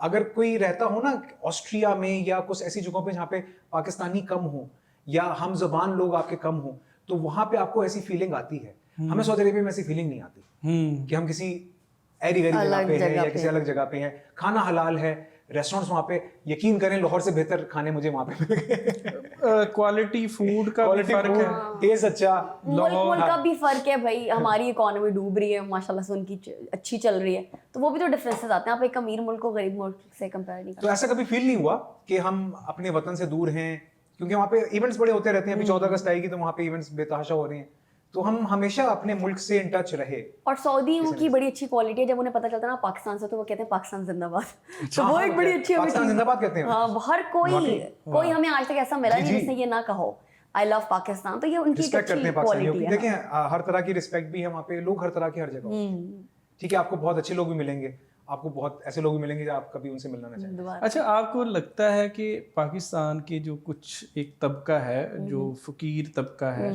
अगर कोई रहता हो ना ऑस्ट्रिया में या कुछ ऐसी जगहों पे जहाँ पे पाकिस्तानी कम हो या हम जबान लोग आपके कम हो, तो वहां पे आपको ऐसी फीलिंग आती है। हमें सऊदी अरेबिया में ऐसी फीलिंग नहीं आती कि हम किसी ऐरी गैरी जगह पे हैं या किसी अलग जगह पे हैं। खाना हलाल है, रेस्टोरेंट्स वहाँ पे, यकीन करें लाहौर से बेहतर खाने मुझे वहाँ पे मिल गए। क्वालिटी फूड का भी फर्क है, टेस्ट अच्छा, मुल्क का भी फर्क है भाई। हमारी इकोनॉमी डूब रही है माशाल्लाह से, उनकी अच्छी चल रही है, तो वो भी तो डिफरेंसेस आते हैं। आप एक अमीर मुल्क को गरीब मुल्क से कंपेयर नहीं कर। तो ऐसा कभी फील नहीं हुआ कि हम अपने वतन से दूर हैं? क्योंकि वहाँ पे इवेंट्स बड़े होते रहते हैं, अभी 14 अगस्त आएगी तो वहाँ पे इवेंट्स बेतहाशा हो रहे हैं, तो हम हमेशा अपने मुल्क से इन टच रहे। और सऊदियों की बड़ी अच्छी क्वालिटी है, जब उन्हें पता चलता है ना पाकिस्तान से, तो वो कहते हैं पाकिस्तान जिंदाबाद। तो वो एक बड़ी अच्छी पाकिस्तान जिंदाबाद कहते हैं। हाँ, हर कोई हमें आज तक ऐसा मिला नहीं जिसने ये ना कहो आई लव पाकिस्तान। तो ये उनकी एक अच्छी क्वालिटी है। देखिए हर तरह की रिस्पेक्ट भी है वहाँ पे, लोग हर तरह के हर जगह होते हैं। ठीक है, आपको बहुत अच्छे लोग भी मिलेंगे, आपको बहुत ऐसे लोग भी मिलेंगे जो आप कभी उनसे मिलना ना चाहें। अच्छा, आपको लगता है कि पाकिस्तान के जो कुछ एक तबका है जो फकीर तबका है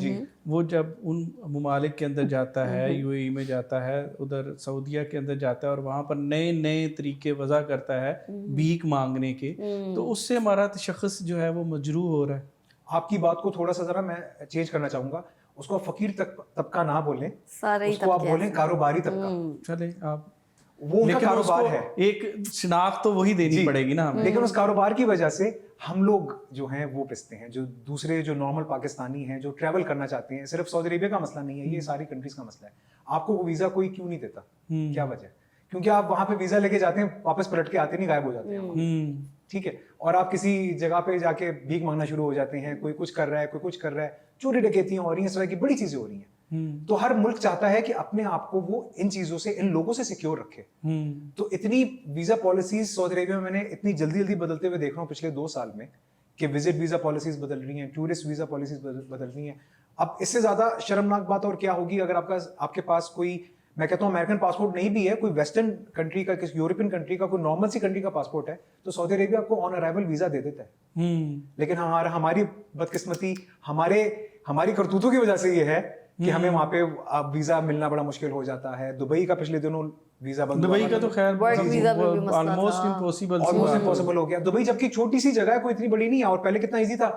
वो जब उन ममालिक के अंदर जाता है, यूएई में जाता है, उधर सऊदीया के अंदर जाता है और वहाँ पर नए नए तरीके वज़ा करता है भीख मांगने के, तो उससे हमारा शख्स जो है वो मजरूह हो रहा है? आपकी बात को थोड़ा सा जरा मैं चेंज करना चाहूंगा, उसको फकीर तबका ना बोलें, उसको आप बोलें कारोबारी तबका। चले आप, वो उनका कारोबार है, एक शिनाख्त तो वही देनी पड़ेगी ना हमें। लेकिन उस कारोबार की वजह से हम लोग जो हैं वो पिसते हैं, जो दूसरे जो नॉर्मल पाकिस्तानी हैं जो ट्रैवल करना चाहते हैं। सिर्फ सऊदी अरेबिया का मसला नहीं है, ये सारी कंट्रीज का मसला है। आपको वो वीजा कोई क्यों नहीं देता? क्या वजह? क्योंकि आप वहां पे वीजा लेके जाते हैं, वापस पलट के आते नहीं, गायब हो जाते हैं। ठीक है, और आप किसी जगह पे जाके भीख मांगना शुरू हो जाते हैं, कोई कुछ कर रहा है, कोई कुछ कर रहा है, चोरी डकैतियां हो रही हैं, इस तरह की बड़ी चीजें हो रही हैं। तो हर मुल्क चाहता है कि अपने आप को वो इन चीजों से, इन लोगों से सिक्योर रखे। तो इतनी वीजा पॉलिसीज सऊदी अरेबिया में मैंने इतनी जल्दी जल्दी बदलते हुए देख रहा हूँ पिछले 2 साल में, कि विजिट वीजा पॉलिसीज बदल रही हैं, टूरिस्ट वीजा पॉलिसीज बदल रही हैं। अब इससे ज्यादा शर्मनाक बात और क्या होगी अगर आपके पास कोई, मैं कहता हूँ अमेरिकन पासपोर्ट नहीं भी है, कोई वेस्टर्न कंट्री का, किसी यूरोपियन कंट्री का, कोई नॉर्मल सी कंट्री का पासपोर्ट है, तो सऊदी अरेबिया आपको ऑन अराइवल वीजा दे देता है। लेकिन हमारी बदकिस्मती, हमारी करतूतों की वजह से ये है कि हमें वहां पे वीजा मिलना बड़ा मुश्किल हो जाता है। दुबई का पिछले दिनों वीजा बंद, दुबई का तो खैर ऑलमोस्ट इम्पॉसिबल हो गया। दुबई जबकि छोटी सी जगह है, कोई इतनी बड़ी नहीं है, और पहले कितना इजी था।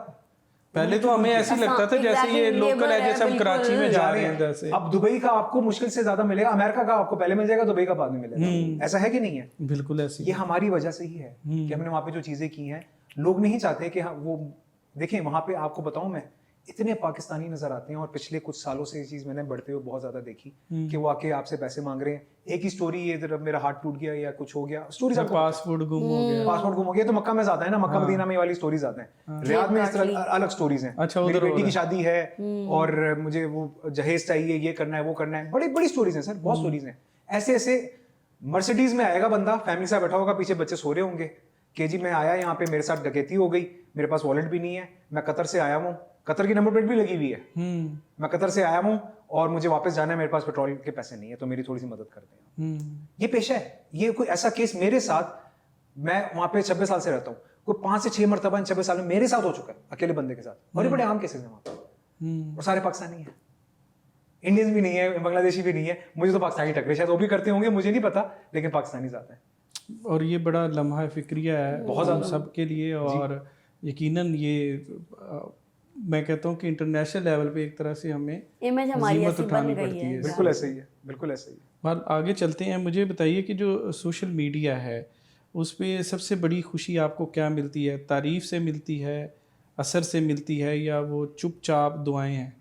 पहले तो हमें ऐसे लगता था जैसे ये लोकल है, जैसे हम कराची में जा रहे हैं जैसे। अब दुबई का आपको मुश्किल से ज्यादा मिलेगा, अमेरिका का आपको पहले मिल जाएगा, दुबई का बाद में मिलेगा। ऐसा है कि नहीं है? बिल्कुल ऐसे। ये हमारी वजह से ही है कि हमने वहां पे जो चीजें की हैं, लोग नहीं चाहते कि वो देखें। वहां पे आपको बताऊं मैं, इतने पाकिस्तानी नजर आते हैं, और पिछले कुछ सालों से ये चीज मैंने बढ़ते हुए बहुत ज्यादा देखी कि वो आके आपसे पैसे मांग रहे हैं। एक ही स्टोरी, ये इधर मेरा हार्ट टूट गया या कुछ हो गया, स्टोरीज, पासपोर्ट गुम हो गया, तो मक्का में ज्यादा है ना, मक्का मदीना में वाली स्टोरीज आते हैं। रियाद में इस तरह अलग स्टोरीज हैं। अच्छा, मेरी बेटी की शादी है और मुझे वो जहेज चाहिए, ये करना है, वो करना है, बड़ी बड़ी स्टोरीज हैं सर, बहुत स्टोरीज हैं। ऐसे ऐसे मर्सिडीज में आएगा बंदा, फैमिली से बैठा होगा, पीछे बच्चे सो रहे होंगे कि जी मैं आया यहाँ पे, मेरे साथ डकैती हो गई, मेरे पास वॉलेट भी नहीं है, मैं कतर से आया हूँ, कतर की नंबर प्लेट भी लगी हुई है, मैं कतर से आया हूँ और मुझे वापस जाना है, मेरे पास पेट्रोल के पैसे नहीं है, तो मेरी थोड़ी सी मदद कर दें। ये पेशा है। ये कोई ऐसा केस मेरे साथ, मैं वहां पे 26 साल से रहता हूँ, कोई 5 से 6 मरतबा इन 26 साल में मेरे साथ हो चुका है, अकेले बंदे के साथ, और ये बड़े आम केसेस हैं वहां पे। और सारे पाकिस्तानी हैं, इंडियंस भी नहीं है, बांग्लादेशी भी नहीं है। मुझे तो पाकिस्तानी टकरे, शायद वो भी करते होंगे, मुझे नहीं पता, लेकिन पाकिस्तानी ज्यादा है। और ये बड़ा लम्हा फिक्रिया है बहुत ज़्यादा सबके लिए, और यकीनन ये मैं कहता हूँ कि इंटरनेशनल लेवल पे एक तरह से हमें इमेज हमारी ऐसी बन गई है। बिल्कुल ऐसे ही है, बिल्कुल ऐसे ही है। और आगे चलते हैं, मुझे बताइए कि जो सोशल मीडिया है उस पे सबसे बड़ी खुशी आपको क्या मिलती है? तारीफ से मिलती है, असर से मिलती है, या वो चुपचाप दुआएं हैं?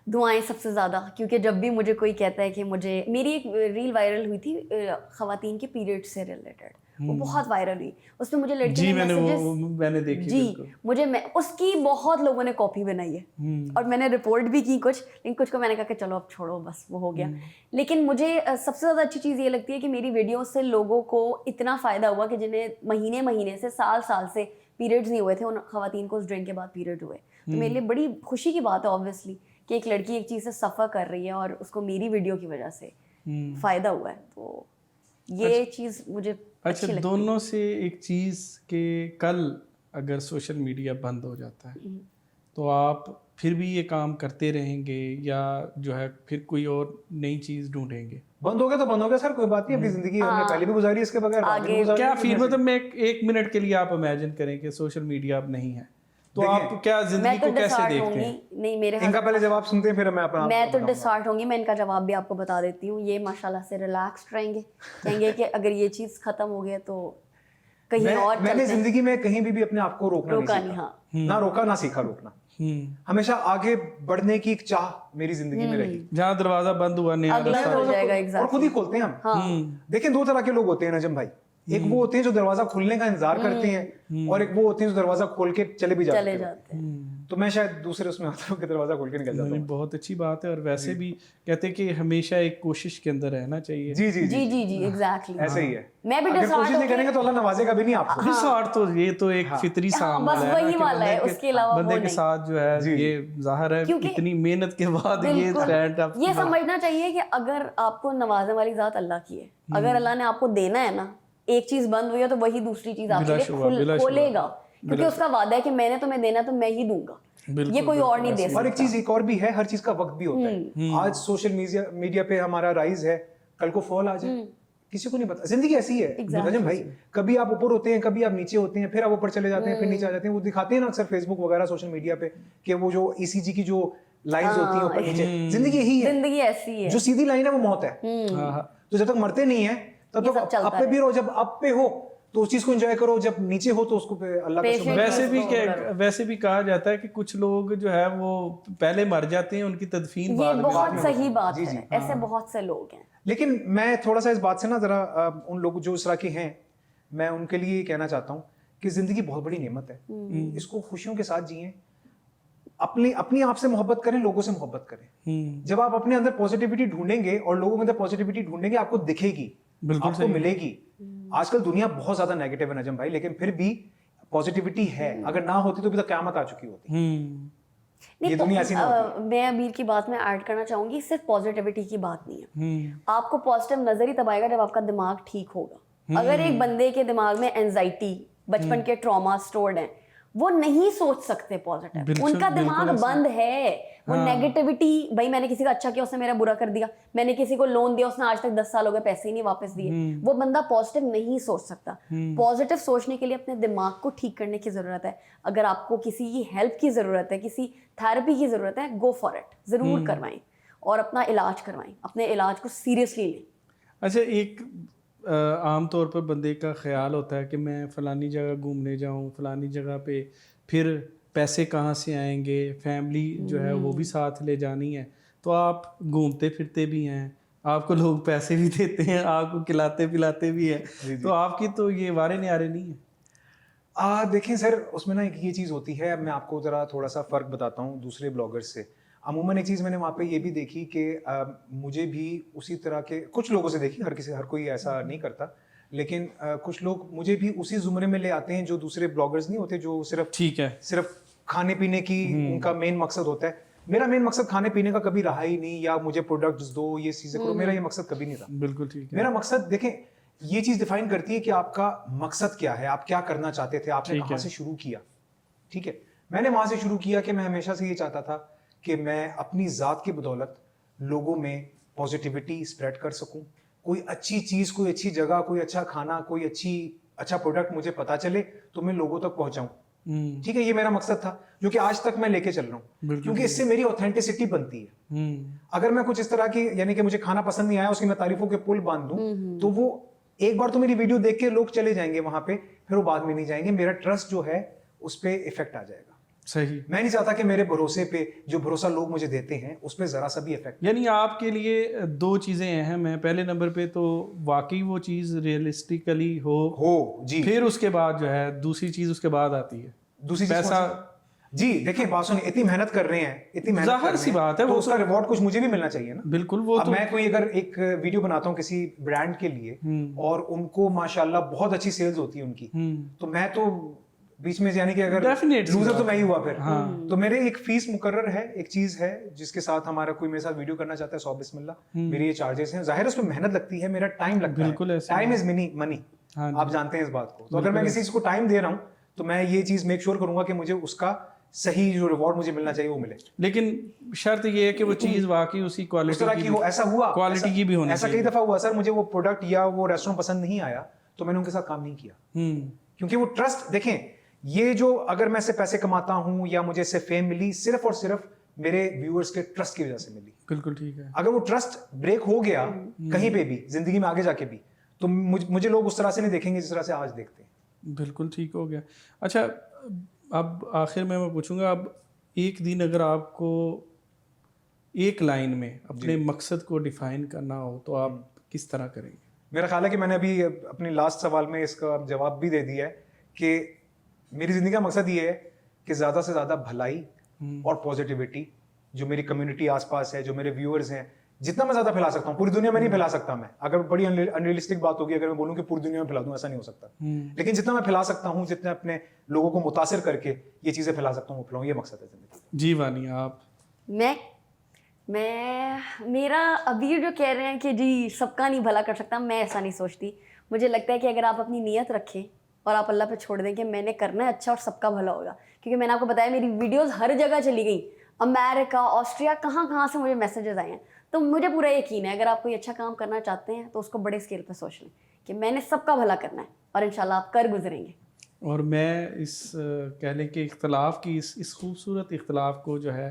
दुआएं सबसे ज़्यादा, क्योंकि जब भी मुझे कोई कहता है कि मुझे, मेरी एक रील वायरल हुई थी ख़वातीन के पीरियड से रिलेटेड, वो बहुत वायरल हुई। उसमें मुझे लड़की जी ने मैंने देखी जी बिल्कुल। उसकी बहुत लोगों ने कॉपी बनाई है और मैंने रिपोर्ट भी की कुछ, लेकिन कुछ को मैंने कहा कि चलो अब छोड़ो, बस वो हो गया। लेकिन मुझे सबसे ज़्यादा अच्छी चीज़ ये लगती है कि मेरी वीडियो से लोगों को इतना फ़ायदा हुआ कि जिन्हें महीने महीने से साल से पीरियड्स नहीं हुए थे, उन ख़वातीन को उस ड्रिंक के बाद पीरियड हुए। तो मेरे लिए बड़ी खुशी की बात है ऑब्वियसली कि एक लड़की एक चीज़ से सफ़र कर रही है और उसको मेरी वीडियो की वजह से फ़ायदा हुआ है। तो ये चीज़ मुझे अच्छा, दोनों से एक चीज़ के कल अगर सोशल मीडिया बंद हो जाता है तो आप फिर भी ये काम करते रहेंगे या जो है फिर कोई और नई चीज़ ढूंढेंगे? बंद हो गया तो बंद हो गया सर, कोई बात नहीं, अपनी जिंदगी हमने पहले भी गुजारी, इसके बगैर बाद में भी गुजारी। क्या फिर मतलब मैं एक मिनट के लिए आप इमेजिन करें कि सोशल मीडिया अब नहीं है तो आप क्या जिंदगी को कैसे देखते हैं? नहीं, मेरे इनका पहले जवाब सुनते हैं फिर मैं तो डिसहार्ट होंगी। मैं इनका जवाब भी आपको बता देती हूँ। ये माशाल्लाह से रिलैक्स्ड रहेंगे, कहेंगे कि अगर ये चीज़ खत्म हो गया तो कहीं और मैंने जिंदगी में कहीं भी अपने आप को रोका नहीं सीखा। हाँ। ना रोका ना सीखा रोकना। हमेशा आगे बढ़ने की एक चाह मेरी जिंदगी में रही। जहाँ दरवाजा बंद हुआ नया रास्ता हो जाएगा, और खुद ही खोलते हैं हम। देखिए, दो तरह के लोग होते हैं नजम भाई। एक वो होते हैं जो दरवाजा खुलने का इंतजार करते हैं और एक वो होते हैं जो दरवाजा खोल के चले भी जाते हैं। तो मैं शायद दूसरे उसमें आता हूँ कि दरवाजा खोल के निकल जाता हूँ। बहुत अच्छी बात है। और वैसे भी कहते हैं कि हमेशा एक कोशिश के अंदर रहना चाहिए। जी जी जी जी जी एग्जैक्टली ऐसे ही है। मैं भी अगर कोशिश नहीं करेंगे तो अल्लाह नवाजेगा भी नहीं आपको। डिसऑर्डर तो ये तो एक फितरी सामान बस वही वाला है, उसके अलावा बंदे के साथ जो है ये जाहिर है इतनी मेहनत के बाद ये स्टैंड अप। ये समझना चाहिए कि अगर आपको नवाजने वाली जात अल्लाह की है, अगर अल्लाह ने आपको देना है ना, एक चीज बंद हुई है तो वही दूसरी चीज आपके लिए खोलेगा, क्योंकि उसका वादा है कि मैंने तुम्हें देना तो मैं ही दूंगा, ये कोई और नहीं दे सकता। और एक चीज एक और भी है, हर चीज का वक्त भी होता है। आज सोशल मीडिया पे हमारा राइज है, कल को फॉल आ जाए, किसी को नहीं पता। जिंदगी ऐसी है नजम भाई, कभी आप ऊपर होते हैं, कभी आप नीचे होते हैं, फिर आप ऊपर चले जाते हैं, फिर नीचे आ जाते हैं। वो दिखाते हैं ना अक्सर फेसबुक वगैरह सोशल मीडिया पे कि वो जो ईसीजी की जो लाइंस होती हैं ऊपर नीचे, जिंदगी यही है, जिंदगी ऐसी है। जो सीधी लाइन है वो मौत है। तो जब तक मरते नहीं है तब तक अप पे भी रहो, जब अप पे हो तो उस चीज को एंजॉय करो, जब नीचे हो तो उसको अल्लाह का शुक्र। वैसे भी कहा जाता है कि कुछ लोग जो है वो पहले मर जाते हैं, उनकी तदफीन बाद में। बहुत सही बात है, ऐसे बहुत से लोग हैं। लेकिन मैं थोड़ा सा इस बात से ना जरा उन लोग जो इस तरह के हैं, मैं उनके लिए कहना चाहता हूँ कि जिंदगी बहुत बड़ी नेमत है, इसको खुशियों के साथ जिएं, अपनी आप से मोहब्बत करें, लोगों से मोहब्बत करें। जब आप अपने अंदर पॉजिटिविटी ढूंढेंगे और लोगों के अंदर पॉजिटिविटी ढूंढेंगे, आपको दिखेगी, आपको मिलेगी। आजकल दुनिया बहुत ज्यादा नेगेटिव है नजम भाई, लेकिन फिर भी पॉजिटिविटी है। अगर ना होती तो अभी तक क़यामत आ चुकी होती। ये दुनिया ऐसी ना होती। मैं अमीर की बात में ऐड करना चाहूंगी, सिर्फ पॉजिटिविटी की बात नहीं है। आपको पॉजिटिव नजर ही तब आएगा जब आपका दिमाग ठीक होगा। अगर एक बंदे के दिमाग में एंजाइटी, बचपन के ट्रॉमा स्टोर्ड हैं, वो नहीं सोच सकते पॉजिटिव, उनका दिमाग बंद है। वो नेगेटिविटी, भाई मैंने किसी का अच्छा किया, उसने मेरा बुरा कर दिया, मैंने किसी को लोन दिया, उसने आज तक 10 साल हो गए पैसे ही नहीं वापस दिए, वो बंदा पॉजिटिव नहीं सोच सकता। पॉजिटिव सोचने के लिए अपने दिमाग को ठीक करने की जरूरत है। अगर आपको किसी की हेल्प की जरूरत है, किसी थेरेपी की जरूरत है, गो फॉर इट, जरूर करवाएं और अपना इलाज करवाएं, अपने इलाज को सीरियसली लें। अच्छा, एक आम तौर पर बंदे का ख्याल होता है कि मैं फ़लानी जगह घूमने जाऊं, फ़लानी जगह पे, फिर पैसे कहाँ से आएंगे, फैमिली जो है वो भी साथ ले जानी है। तो आप घूमते फिरते भी हैं, आपको लोग पैसे भी देते हैं, आपको खिलाते पिलाते भी हैं, तो आपकी तो ये वारे न्यारे नहीं है। देखें सर, उसमें ना एक ये चीज़ होती है, मैं आपको ज़रा थोड़ा सा फ़र्क बताता हूँ दूसरे ब्लॉगर्स से। अमूमन एक चीज़ मैंने वहाँ पे ये भी देखी कि मुझे भी उसी तरह के कुछ लोगों से देखी, हर कोई ऐसा नहीं करता, लेकिन कुछ लोग मुझे भी उसी जुमरे में ले आते हैं जो दूसरे ब्लॉगर्स नहीं होते, जो सिर्फ खाने पीने की उनका मेन मकसद होता है। मेरा मेन मकसद खाने पीने का कभी रहा ही नहीं, या मुझे प्रोडक्ट्स दो, ये चीज़ें करो, मेरा ये मकसद कभी नहीं था। बिल्कुल ठीक है। मेरा मकसद, देखें, ये चीज़ डिफाइन करती है कि आपका मकसद क्या है, आप क्या करना चाहते थे, आपने कहाँ से शुरू किया। ठीक है, मैंने वहाँ से शुरू किया कि मैं हमेशा से ये चाहता था कि मैं अपनी ज़ात की बदौलत लोगों में पॉजिटिविटी स्प्रेड कर सकूं। कोई अच्छी चीज़, कोई अच्छी जगह, कोई अच्छा खाना, कोई अच्छा प्रोडक्ट मुझे पता चले तो मैं लोगों तक पहुंचाऊं। ठीक है, ये मेरा मकसद था, जो कि आज तक मैं लेके चल रहा हूँ, क्योंकि इससे मेरी ऑथेंटिसिटी बनती है। अगर मैं कुछ इस तरह की, यानी कि मुझे खाना पसंद नहीं आया, उसकी मैं तारीफों के पुल बांध दूं, तो वो एक बार तो मेरी वीडियो देख के लोग चले जाएंगे वहां पे, फिर वो बाद में नहीं जाएंगे। मेरा ट्रस्ट जो है उस पर इफेक्ट आ जाएगा। सही। मैं नहीं चाहता कि मेरे भरोसे पे, जो भरोसा लोग मुझे देते हैं, उस पर ज़रा सा भी इफेक्ट। यानी आपके लिए दो चीज़ें अहम हैं। पहले नंबर पे तो वाकई वो चीज़ रियलिस्टिकली हो जी। फिर उसके बाद जो है दूसरी चीज़ उसके बाद आती है, दूसरी चीज़ पैसा। जी देखिए, बात सुनिए, इतनी मेहनत कर रहे हैं, इतनी मेहनत जाहिर कर सी रहे हैं, बात है, तो वो उसका तो- रिवॉर्ड कुछ मुझे भी मिलना चाहिए ना। बिल्कुल, वो अब तो मैं कोई अगर एक वीडियो बनाता हूँ किसी ब्रांड के लिए और उनको माशाल्लाह बहुत अच्छी सेल्स होती है उनकी, तो मैं तो बीच में, यानी कि अगर Definitely लूजर तो बात मैं ही हुआ फिर। हाँ। तो मेरे एक फीस मुकर्रर है, एक चीज है जिसके साथ हमारा कोई मेरे साथ वीडियो करना चाहता है, 100 बिस्मिल्लाह, मेरे ये चार्जेस हैं। जाहिर है उसमें मेहनत लगती है, मेरा टाइम लगता बिल्कुल है, ऐसा टाइम इज मनी। हाँ आप जानते हैं इस बात को। तो अगर मैं किसी चीज को टाइम दे रहा हूँ तो मैं ये चीज मेक श्योर करूंगा कि मुझे उसका सही जो रिवॉर्ड मुझे मिलना चाहिए वो मिले। लेकिन शर्त ये है कि वो चीज़ वाकई उसी उस क्वालिटी तरह की हो। ऐसा हुआ, क्वालिटी की भी होनी ऐसा कई दफा हुआ सर, मुझे वो प्रोडक्ट या वो रेस्टोरेंट पसंद नहीं आया तो मैंने उनके साथ काम नहीं किया, क्योंकि वो ट्रस्ट, देखें, ये जो अगर मैं इससे पैसे कमाता हूं या मुझे इससे फेम मिली, सिर्फ और सिर्फ मेरे व्यूअर्स के ट्रस्ट की वजह से मिली। बिल्कुल ठीक है। अगर वो ट्रस्ट ब्रेक हो गया कहीं पे भी जिंदगी में आगे जाके भी, तो मुझे लोग उस तरह से नहीं देखेंगे जिस तरह से आज देखते हैं। बिल्कुल ठीक हो गया। अच्छा, अब आखिर में मैं पूछूंगा, अब एक दिन अगर आपको एक लाइन में अपने मकसद को डिफाइन करना हो तो आप किस तरह करेंगे? मेरा ख्याल है कि मैंने अभी अपने लास्ट सवाल में इसका जवाब भी दे दिया है कि मेरी जिंदगी का मकसद ये है कि ज़्यादा से ज़्यादा भलाई और पॉजिटिविटी जो मेरी कम्युनिटी आसपास है, जो मेरे व्यूअर्स हैं, जितना मैं ज़्यादा फैला सकता हूँ। पूरी दुनिया में नहीं फैला सकता मैं, अगर बड़ी अनरियलिस्टिक बात होगी अगर मैं बोलूँ कि पूरी दुनिया में फैला दूँ, ऐसा नहीं हो सकता। लेकिन जितना मैं फैला सकता हूँ, जितने अपने लोगों को मुतासिर करके ये चीज़ें फैला सकता हूँ, वो फैलाऊँ, ये मकसद है जिंदगी। जी वानिया, आप? मेरा अबीर जो कह रहे हैं कि जी सबका नहीं भला कर सकता, मैं ऐसा नहीं सोचती। मुझे लगता है कि अगर आप अपनी नीयत रखें और आप अल्लाह पे छोड़ दें कि मैंने करना है अच्छा और सबका भला होगा, क्योंकि मैंने आपको बताया मेरी वीडियोस हर जगह चली गई, अमेरिका, ऑस्ट्रिया, कहाँ से मुझे मैसेजेस आए हैं। तो मुझे पूरा यकीन है अगर आप कोई अच्छा काम करना चाहते हैं तो उसको बड़े स्केल पर सोच लें कि मैंने सबका भला करना है और इंशाल्लाह आप कर गुजरेंगे। और मैं इस कह लें कि इख्तलाफ की इस खूबसूरत इख्तलाफ को जो है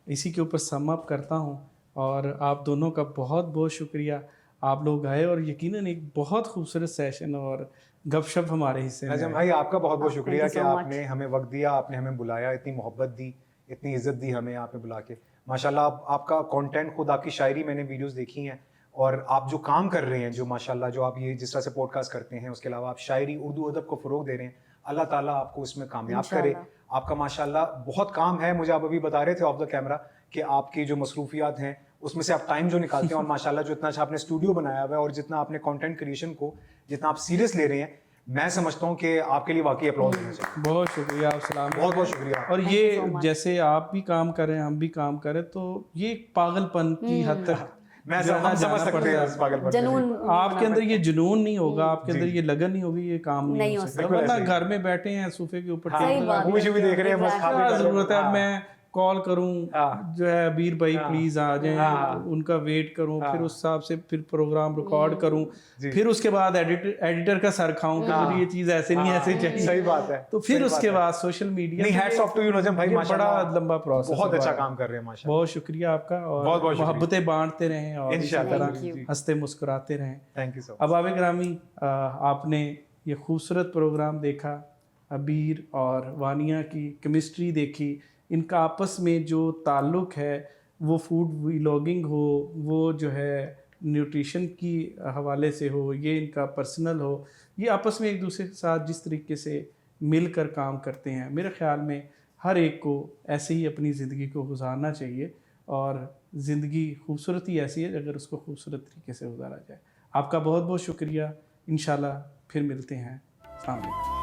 इसी के ऊपर सम अप करता हूँ। और आप दोनों का बहुत बहुत शुक्रिया, आप लोग आए और यकीनन एक बहुत खूबसूरत सेशन और गपशप हमारे हिस्से में। नजम भाई, आपका बहुत बहुत शुक्रिया कि so much. आपने हमें वक्त दिया, आपने हमें बुलाया, इतनी मोहब्बत दी, इतनी इज्जत दी हमें यहाँ पे बुला के। माशाल्लाह आपका कंटेंट, खुद आपकी शायरी मैंने वीडियोस देखी हैं, और आप जो काम कर रहे हैं, जो माशाल्लाह जो आप ये जिस तरह से पॉडकास्ट करते हैं, उसके अलावा आप शायरी, उर्दू अदब को फ़रोग दे रहे हैं, अल्लाह ताला आपको इसमें कामयाब करे। आपका माशाल्लाह बहुत काम है, मुझे आप अभी बता रहे थे ऑफ द कैमरा कि आपकी जो मसरूफियात हैं उसमें से आप टाइम जो निकालते हैं, और माशाल्लाह जो इतना अच्छा आपने स्टूडियो बनाया हुआ है और जितना आपने कंटेंट क्रिएशन को जितना आप सीरियस ले रहे हैं, मैं समझता हूँ कि आपके लिए वाकई अप्लॉज होना चाहिए। बहुत शुक्रिया, आप सलाम। बहुत बहुत शुक्रिया। और ये जैसे आप भी काम कर रहे हैं, हम भी काम कर रहे हैं, तो ये एक पागलपन की हद तक मैं हम समझ सकते हैं इस पागलपन को। जुनून आपके अंदर ये जुनून नहीं होगा, आपके अंदर ये लगन नहीं होगी, ये काम नहीं हो सकता। बिल्कुल वरना ऐसे ही। घर में बैठे हैं सोफे के ऊपर, सही बात मूवी शूवी देख रहे हैं, बस खा पी क्या कर जरूरत है? हाँ। मैं कॉल करूं जो है अबीर भाई प्लीज आ जाएं, उनका वेट करूं, फिर उस हिसाब से फिर प्रोग्राम रिकॉर्ड करूं, फिर उसके बाद एडिटर का सर खाऊं कि मुझे ये चीज ऐसे नहीं ऐसे चाहिए। सही बात है। तो फिर उसके बाद सोशल मीडिया, नहीं, हैट्स ऑफ टू यू नजम भाई, ये माशाल्लाह बड़ा लंबा प्रोसेस, बहुत अच्छा काम कर रहे हैं माशाल्लाह। बहुत शुक्रिया आपका, और बहुत शुक्रिया। मोहब्बतें बांटते रहें और इसी इंशाल्लाह। तरह हंसते मुस्कुराते रहें। Thank you so much. अब आवे ग्रामी, आपने ये खूबसूरत प्रोग्राम देखा, अबीर और वानिया की केमिस्ट्री देखी, इनका आपस में जो ताल्लुक़ है, वो फूड व्लॉगिंग हो, वो जो है न्यूट्रिशन की हवाले से हो, ये इनका पर्सनल हो, ये आपस में एक दूसरे के साथ जिस तरीके से मिलकर काम करते हैं, मेरे ख़्याल में हर एक को ऐसे ही अपनी ज़िंदगी को गुजारना चाहिए। और ज़िंदगी खूबसूरती ऐसी है अगर उसको खूबसूरत तरीके से गुजारा जाए। आपका बहुत बहुत शुक्रिया, इंशाल्लाह फिर मिलते हैं। अस्सलाम वालेकुम।